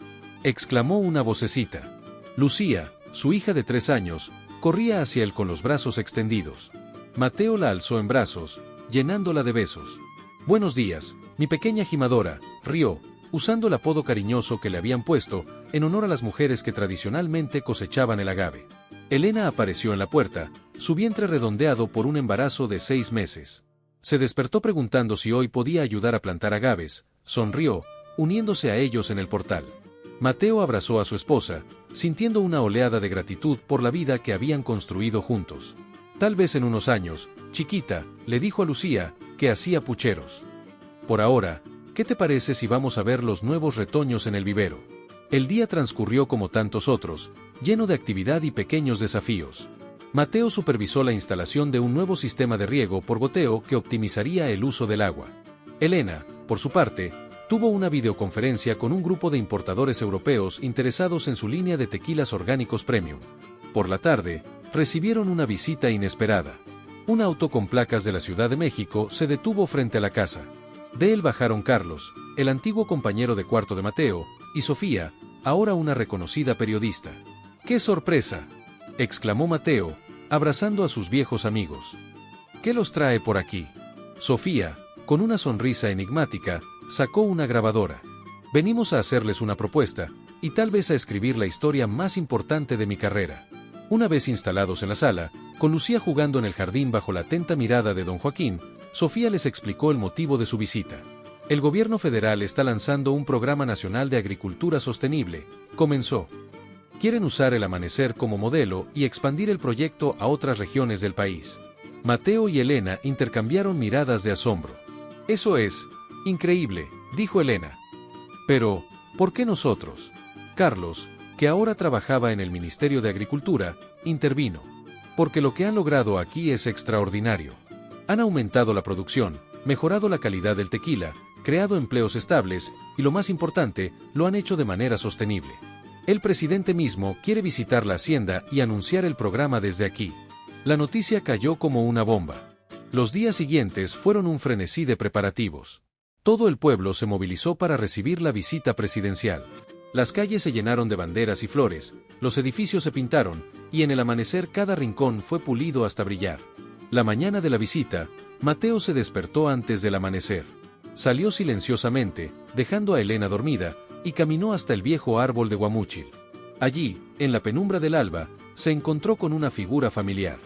exclamó una vocecita. Lucía, su hija de 3 años, corría hacia él con los brazos extendidos. Mateo la alzó en brazos, llenándola de besos. «Buenos días, mi pequeña gimadora», rió, usando el apodo cariñoso que le habían puesto, en honor a las mujeres que tradicionalmente cosechaban el agave. Elena apareció en la puerta, su vientre redondeado por un embarazo de 6 meses. Se despertó preguntando si hoy podía ayudar a plantar agaves, sonrió, uniéndose a ellos en el portal. Mateo abrazó a su esposa, sintiendo una oleada de gratitud por la vida que habían construido juntos. Tal vez en unos años, chiquita, le dijo a Lucía, que hacía pucheros. Por ahora, ¿qué te parece si vamos a ver los nuevos retoños en el vivero? El día transcurrió como tantos otros, lleno de actividad y pequeños desafíos. Mateo supervisó la instalación de un nuevo sistema de riego por goteo que optimizaría el uso del agua. Elena, por su parte, tuvo una videoconferencia con un grupo de importadores europeos interesados en su línea de tequilas orgánicos premium. Por la tarde, recibieron una visita inesperada. Un auto con placas de la Ciudad de México se detuvo frente a la casa. De él bajaron Carlos, el antiguo compañero de cuarto de Mateo, y Sofía, ahora una reconocida periodista. ¡Qué sorpresa!, exclamó Mateo, abrazando a sus viejos amigos. ¿Qué los trae por aquí? Sofía, con una sonrisa enigmática, sacó una grabadora. Venimos a hacerles una propuesta, y tal vez a escribir la historia más importante de mi carrera. Una vez instalados en la sala, con Lucía jugando en el jardín bajo la atenta mirada de don Joaquín, Sofía les explicó el motivo de su visita. El gobierno federal está lanzando un programa nacional de agricultura sostenible, comenzó. Quieren usar el amanecer como modelo y expandir el proyecto a otras regiones del país. Mateo y Elena intercambiaron miradas de asombro. Eso es increíble, dijo Elena. Pero, ¿por qué nosotros? Carlos, que ahora trabajaba en el Ministerio de Agricultura, intervino. Porque lo que han logrado aquí es extraordinario. Han aumentado la producción, mejorado la calidad del tequila, creado empleos estables y, lo más importante, lo han hecho de manera sostenible. El presidente mismo quiere visitar la hacienda y anunciar el programa desde aquí. La noticia cayó como una bomba. Los días siguientes fueron un frenesí de preparativos. Todo el pueblo se movilizó para recibir la visita presidencial. Las calles se llenaron de banderas y flores, los edificios se pintaron, y en el amanecer cada rincón fue pulido hasta brillar. La mañana de la visita, Mateo se despertó antes del amanecer. Salió silenciosamente, dejando a Elena dormida, y caminó hasta el viejo árbol de guamúchil. Allí, en la penumbra del alba, se encontró con una figura familiar.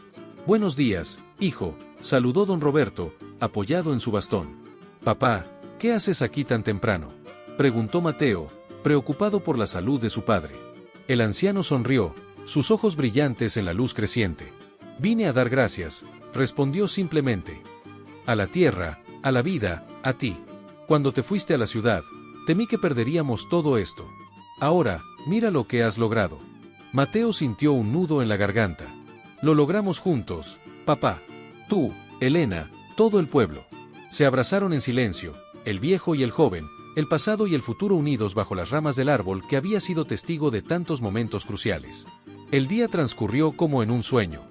«Buenos días, hijo», saludó don Roberto, apoyado en su bastón. «Papá, ¿qué haces aquí tan temprano?», preguntó Mateo, preocupado por la salud de su padre. El anciano sonrió, sus ojos brillantes en la luz creciente. «Vine a dar gracias», respondió simplemente. «A la tierra, a la vida, a ti. Cuando te fuiste a la ciudad, temí que perderíamos todo esto. Ahora, mira lo que has logrado». Mateo sintió un nudo en la garganta. «Lo logramos juntos, papá. Tú, Elena, todo el pueblo». Se abrazaron en silencio, el viejo y el joven, el pasado y el futuro unidos bajo las ramas del árbol que había sido testigo de tantos momentos cruciales. El día transcurrió como en un sueño.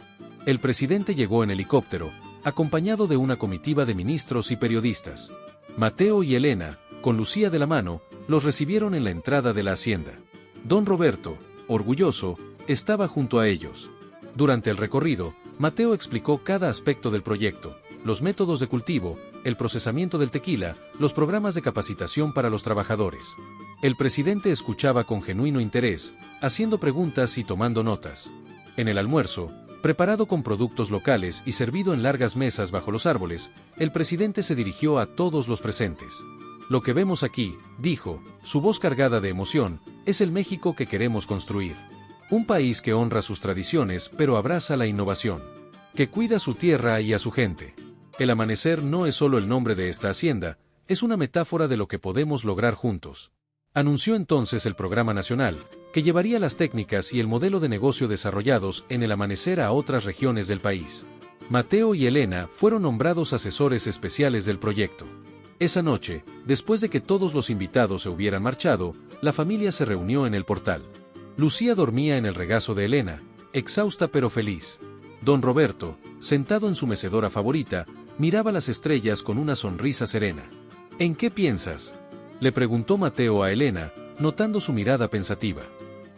El presidente llegó en helicóptero, acompañado de una comitiva de ministros y periodistas. Mateo y Elena, con Lucía de la mano, los recibieron en la entrada de la hacienda. Don Roberto, orgulloso, estaba junto a ellos. Durante el recorrido, Mateo explicó cada aspecto del proyecto, los métodos de cultivo, el procesamiento del tequila, los programas de capacitación para los trabajadores. El presidente escuchaba con genuino interés, haciendo preguntas y tomando notas. En el almuerzo, preparado con productos locales y servido en largas mesas bajo los árboles, el presidente se dirigió a todos los presentes. Lo que vemos aquí, dijo, su voz cargada de emoción, es el México que queremos construir. Un país que honra sus tradiciones pero abraza la innovación. Que cuida su tierra y a su gente. El amanecer no es solo el nombre de esta hacienda, es una metáfora de lo que podemos lograr juntos. Anunció entonces el programa nacional, que llevaría las técnicas y el modelo de negocio desarrollados en el amanecer a otras regiones del país. Mateo y Elena fueron nombrados asesores especiales del proyecto. Esa noche, después de que todos los invitados se hubieran marchado, la familia se reunió en el portal. Lucía dormía en el regazo de Elena, exhausta pero feliz. Don Roberto, sentado en su mecedora favorita, miraba las estrellas con una sonrisa serena. ¿En qué piensas?, le preguntó Mateo a Elena, notando su mirada pensativa.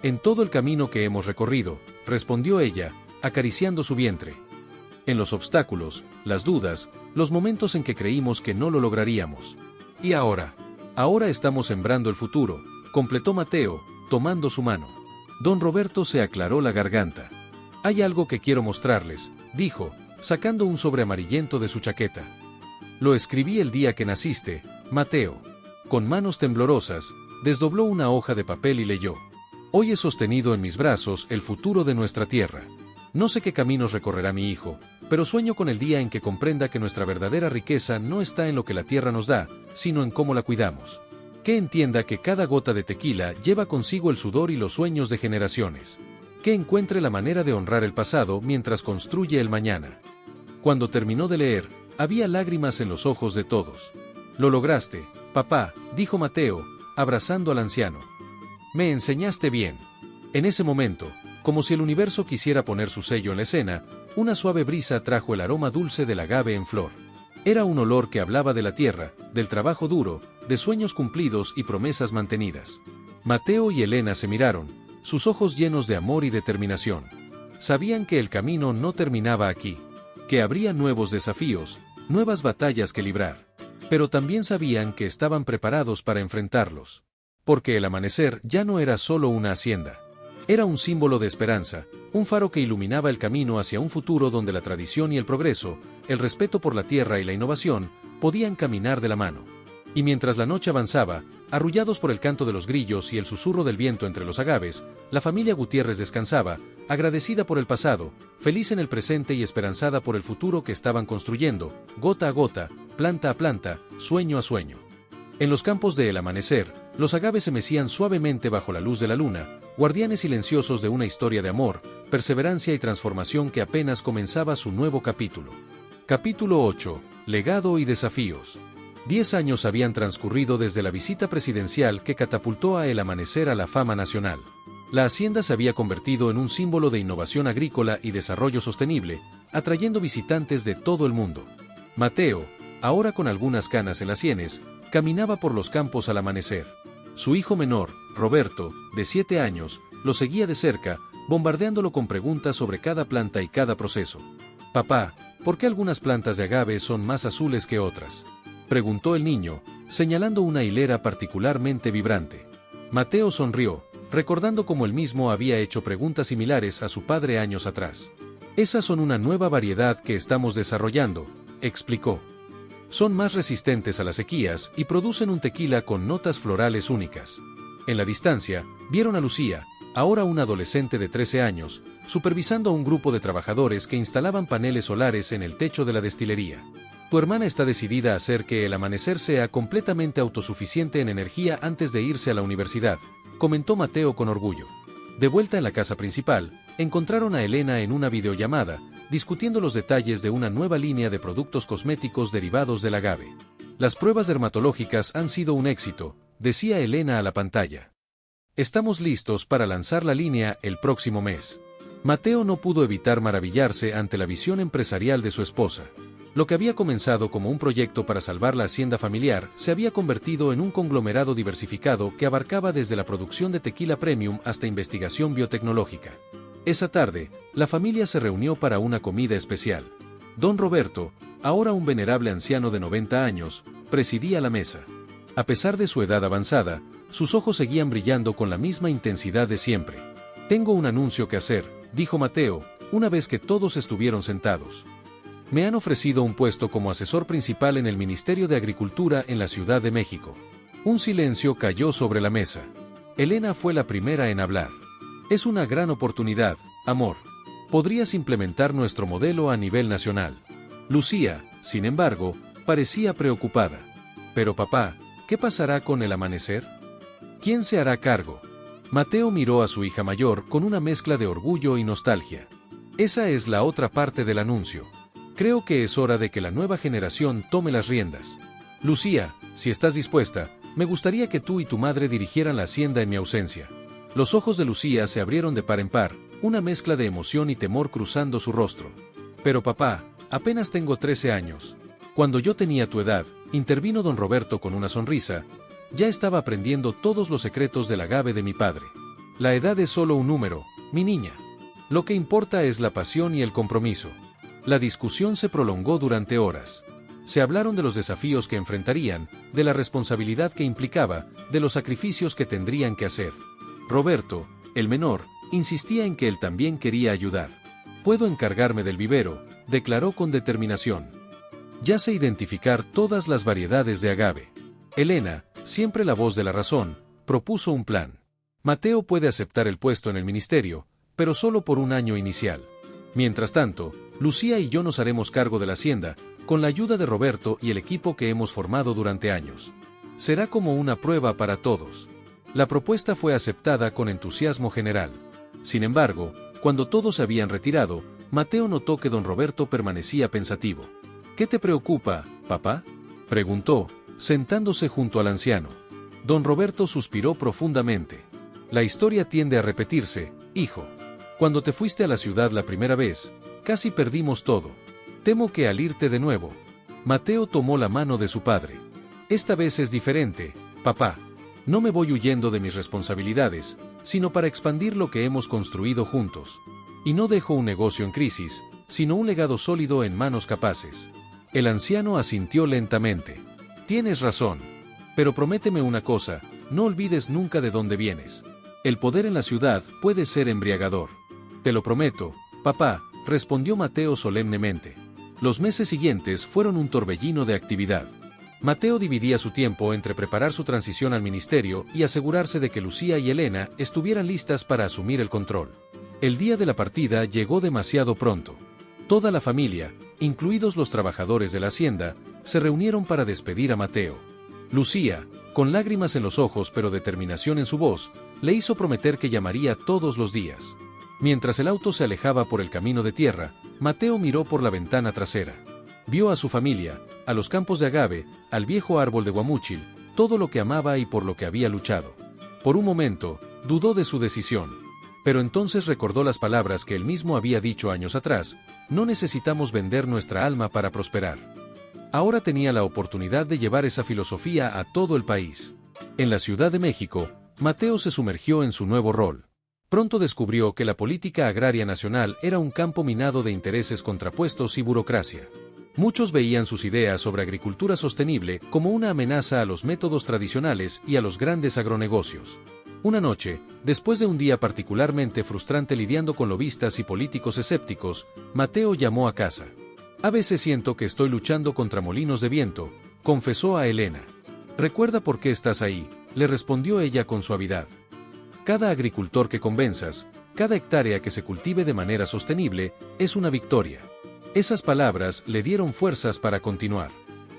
En todo el camino que hemos recorrido, respondió ella, acariciando su vientre. En los obstáculos, las dudas, los momentos en que creímos que no lo lograríamos. ¿Y ahora? Ahora estamos sembrando el futuro, completó Mateo, tomando su mano. Don Roberto se aclaró la garganta. Hay algo que quiero mostrarles, dijo, sacando un sobre amarillento de su chaqueta. Lo escribí el día que naciste, Mateo. Con manos temblorosas, desdobló una hoja de papel y leyó. Hoy he sostenido en mis brazos el futuro de nuestra tierra. No sé qué caminos recorrerá mi hijo, pero sueño con el día en que comprenda que nuestra verdadera riqueza no está en lo que la tierra nos da, sino en cómo la cuidamos. Que entienda que cada gota de tequila lleva consigo el sudor y los sueños de generaciones. Que encuentre la manera de honrar el pasado mientras construye el mañana. Cuando terminó de leer, había lágrimas en los ojos de todos. Lo lograste, papá, dijo Mateo, abrazando al anciano. Me enseñaste bien. En ese momento, como si el universo quisiera poner su sello en la escena, una suave brisa trajo el aroma dulce del agave en flor. Era un olor que hablaba de la tierra, del trabajo duro, de sueños cumplidos y promesas mantenidas. Mateo y Elena se miraron, sus ojos llenos de amor y determinación. Sabían que el camino no terminaba aquí, que habría nuevos desafíos, nuevas batallas que librar. Pero también sabían que estaban preparados para enfrentarlos. Porque el amanecer ya no era solo una hacienda. Era un símbolo de esperanza, un faro que iluminaba el camino hacia un futuro donde la tradición y el progreso, el respeto por la tierra y la innovación, podían caminar de la mano. Y mientras la noche avanzaba, arrullados por el canto de los grillos y el susurro del viento entre los agaves, la familia Gutiérrez descansaba, agradecida por el pasado, feliz en el presente y esperanzada por el futuro que estaban construyendo, gota a gota, planta a planta, sueño a sueño. En los campos de El Amanecer, los agaves se mecían suavemente bajo la luz de la luna, guardianes silenciosos de una historia de amor, perseverancia y transformación que apenas comenzaba su nuevo capítulo. Capítulo 8. Legado y desafíos. 10 años habían transcurrido desde la visita presidencial que catapultó a El Amanecer a la fama nacional. La hacienda se había convertido en un símbolo de innovación agrícola y desarrollo sostenible, atrayendo visitantes de todo el mundo. Mateo, ahora con algunas canas en las sienes, caminaba por los campos al amanecer. Su hijo menor, Roberto, de 7 años, lo seguía de cerca, bombardeándolo con preguntas sobre cada planta y cada proceso. «Papá, ¿por qué algunas plantas de agave son más azules que otras?», preguntó el niño, señalando una hilera particularmente vibrante. Mateo sonrió, recordando cómo él mismo había hecho preguntas similares a su padre años atrás. «Esas son una nueva variedad que estamos desarrollando», explicó. Son más resistentes a las sequías y producen un tequila con notas florales únicas. En la distancia, vieron a Lucía, ahora una adolescente de 13 años, supervisando a un grupo de trabajadores que instalaban paneles solares en el techo de la destilería. Tu hermana está decidida a hacer que El Amanecer sea completamente autosuficiente en energía antes de irse a la universidad, comentó Mateo con orgullo. De vuelta en la casa principal, encontraron a Elena en una videollamada, discutiendo los detalles de una nueva línea de productos cosméticos derivados del agave. Las pruebas dermatológicas han sido un éxito, decía Elena a la pantalla. Estamos listos para lanzar la línea el próximo mes. Mateo no pudo evitar maravillarse ante la visión empresarial de su esposa. Lo que había comenzado como un proyecto para salvar la hacienda familiar se había convertido en un conglomerado diversificado que abarcaba desde la producción de tequila premium hasta investigación biotecnológica. Esa tarde, la familia se reunió para una comida especial. Don Roberto, ahora un venerable anciano de 90 años, presidía la mesa. A pesar de su edad avanzada, sus ojos seguían brillando con la misma intensidad de siempre. «Tengo un anuncio que hacer», dijo Mateo, una vez que todos estuvieron sentados. «Me han ofrecido un puesto como asesor principal en el Ministerio de Agricultura en la Ciudad de México». Un silencio cayó sobre la mesa. Elena fue la primera en hablar. «Es una gran oportunidad, amor. Podrías implementar nuestro modelo a nivel nacional». Lucía, sin embargo, parecía preocupada. «Pero papá, ¿qué pasará con el amanecer? ¿Quién se hará cargo?». Mateo miró a su hija mayor con una mezcla de orgullo y nostalgia. «Esa es la otra parte del anuncio. Creo que es hora de que la nueva generación tome las riendas. Lucía, si estás dispuesta, me gustaría que tú y tu madre dirigieran la hacienda en mi ausencia». Los ojos de Lucía se abrieron de par en par, una mezcla de emoción y temor cruzando su rostro. «Pero papá, apenas tengo 13 años. Cuando yo tenía tu edad», intervino don Roberto con una sonrisa, «ya estaba aprendiendo todos los secretos del agave de mi padre. La edad es solo un número, mi niña. Lo que importa es la pasión y el compromiso». La discusión se prolongó durante horas. Se hablaron de los desafíos que enfrentarían, de la responsabilidad que implicaba, de los sacrificios que tendrían que hacer. Roberto, el menor, insistía en que él también quería ayudar. «Puedo encargarme del vivero», declaró con determinación. «Ya sé identificar todas las variedades de agave». Elena, siempre la voz de la razón, propuso un plan. «Mateo puede aceptar el puesto en el ministerio, pero solo por un año inicial. Mientras tanto, Lucía y yo nos haremos cargo de la hacienda, con la ayuda de Roberto y el equipo que hemos formado durante años. Será como una prueba para todos». La propuesta fue aceptada con entusiasmo general. Sin embargo, cuando todos se habían retirado, Mateo notó que don Roberto permanecía pensativo. «¿Qué te preocupa, papá?», preguntó, sentándose junto al anciano. Don Roberto suspiró profundamente. «La historia tiende a repetirse, hijo. Cuando te fuiste a la ciudad la primera vez, casi perdimos todo. Temo que al irte de nuevo». Mateo tomó la mano de su padre. «Esta vez es diferente, papá. No me voy huyendo de mis responsabilidades, sino para expandir lo que hemos construido juntos. Y no dejo un negocio en crisis, sino un legado sólido en manos capaces». El anciano asintió lentamente. «Tienes razón. Pero prométeme una cosa, no olvides nunca de dónde vienes. El poder en la ciudad puede ser embriagador». «Te lo prometo, papá», respondió Mateo solemnemente. Los meses siguientes fueron un torbellino de actividad. Mateo dividía su tiempo entre preparar su transición al ministerio y asegurarse de que Lucía y Elena estuvieran listas para asumir el control. El día de la partida llegó demasiado pronto. Toda la familia, incluidos los trabajadores de la hacienda, se reunieron para despedir a Mateo. Lucía, con lágrimas en los ojos pero determinación en su voz, le hizo prometer que llamaría todos los días. Mientras el auto se alejaba por el camino de tierra, Mateo miró por la ventana trasera. Vio a su familia, a los campos de agave, al viejo árbol de guamúchil, todo lo que amaba y por lo que había luchado. Por un momento, dudó de su decisión. Pero entonces recordó las palabras que él mismo había dicho años atrás: «No necesitamos vender nuestra alma para prosperar». Ahora tenía la oportunidad de llevar esa filosofía a todo el país. En la Ciudad de México, Mateo se sumergió en su nuevo rol. Pronto descubrió que la política agraria nacional era un campo minado de intereses contrapuestos y burocracia. Muchos veían sus ideas sobre agricultura sostenible como una amenaza a los métodos tradicionales y a los grandes agronegocios. Una noche, después de un día particularmente frustrante lidiando con lobistas y políticos escépticos, Mateo llamó a casa. «A veces siento que estoy luchando contra molinos de viento», confesó a Elena. «¿Recuerda por qué estás ahí?», le respondió ella con suavidad. «Cada agricultor que convenzas, cada hectárea que se cultive de manera sostenible, es una victoria». Esas palabras le dieron fuerzas para continuar.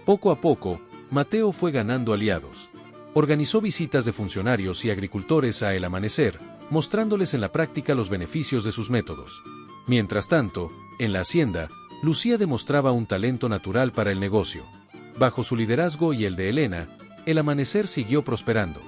Poco a poco, Mateo fue ganando aliados. Organizó visitas de funcionarios y agricultores a El Amanecer, mostrándoles en la práctica los beneficios de sus métodos. Mientras tanto, en la hacienda, Lucía demostraba un talento natural para el negocio. Bajo su liderazgo y el de Elena, El Amanecer siguió prosperando.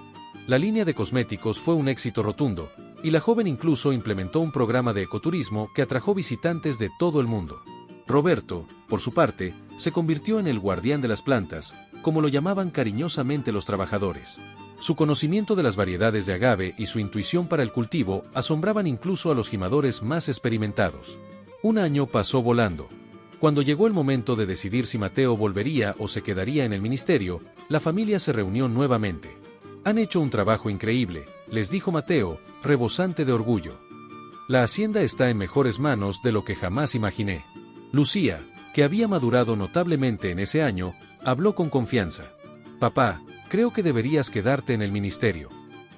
La línea de cosméticos fue un éxito rotundo, y la joven incluso implementó un programa de ecoturismo que atrajo visitantes de todo el mundo. Roberto, Por su parte, se convirtió en el guardián de las plantas, como lo llamaban cariñosamente los trabajadores. Su conocimiento de las variedades de agave y su intuición para el cultivo asombraban incluso a los gimadores más experimentados. Un año pasó volando. Cuando llegó el momento de decidir si Mateo volvería o se quedaría en el ministerio, la familia se reunió nuevamente. «Han hecho un trabajo increíble», les dijo Mateo, rebosante de orgullo. «La hacienda está en mejores manos de lo que jamás imaginé». Lucía, que había madurado notablemente en ese año, habló con confianza. «Papá, creo que deberías quedarte en el ministerio.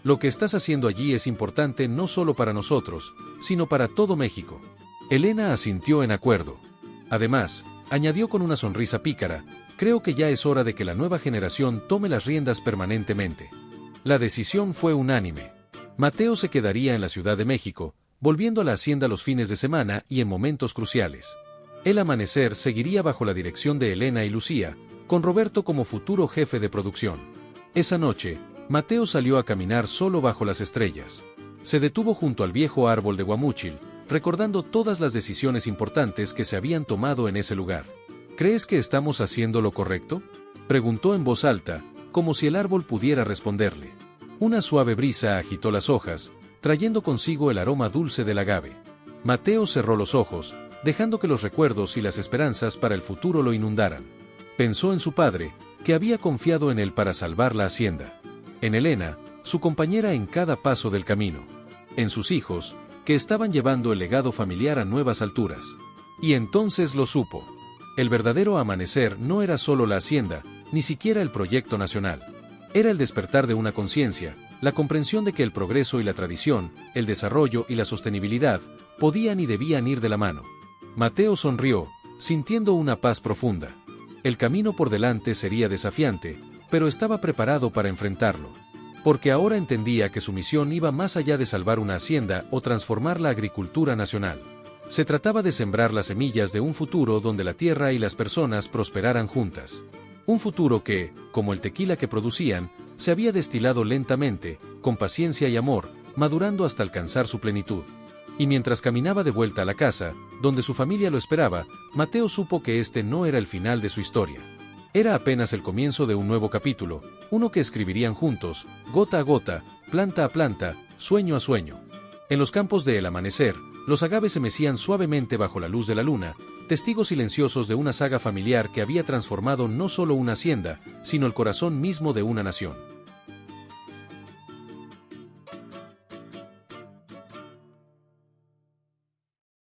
Lo que estás haciendo allí es importante no solo para nosotros, sino para todo México». Elena asintió en acuerdo. Además, añadió con una sonrisa pícara, «creo que ya es hora de que la nueva generación tome las riendas permanentemente». La decisión fue unánime. Mateo se quedaría en la Ciudad de México, volviendo a la hacienda los fines de semana y en momentos cruciales. El Amanecer seguiría bajo la dirección de Elena y Lucía, con Roberto como futuro jefe de producción. Esa noche, Mateo salió a caminar solo bajo las estrellas. Se detuvo junto al viejo árbol de Guamúchil, recordando todas las decisiones importantes que se habían tomado en ese lugar. «¿Crees que estamos haciendo lo correcto?», preguntó en voz alta, como si el árbol pudiera responderle. Una suave brisa agitó las hojas, trayendo consigo el aroma dulce del agave. Mateo cerró los ojos, dejando que los recuerdos y las esperanzas para el futuro lo inundaran. Pensó en su padre, que había confiado en él para salvar la hacienda. En Elena, su compañera en cada paso del camino. En sus hijos, que estaban llevando el legado familiar a nuevas alturas. Y entonces lo supo. El verdadero amanecer no era solo la hacienda, ni siquiera el proyecto nacional. Era el despertar de una conciencia, la comprensión de que el progreso y la tradición, el desarrollo y la sostenibilidad, podían y debían ir de la mano. Mateo sonrió, sintiendo una paz profunda. El camino por delante sería desafiante, pero estaba preparado para enfrentarlo. Porque ahora entendía que su misión iba más allá de salvar una hacienda o transformar la agricultura nacional. Se trataba de sembrar las semillas de un futuro donde la tierra y las personas prosperaran juntas. Un futuro que, como el tequila que producían, se había destilado lentamente, con paciencia y amor, madurando hasta alcanzar su plenitud. Y mientras caminaba de vuelta a la casa, donde su familia lo esperaba, Mateo supo que este no era el final de su historia. Era apenas el comienzo de un nuevo capítulo, uno que escribirían juntos, gota a gota, planta a planta, sueño a sueño. En los campos de El Amanecer, los agaves se mecían suavemente bajo la luz de la luna, testigos silenciosos de una saga familiar que había transformado no solo una hacienda, sino el corazón mismo de una nación.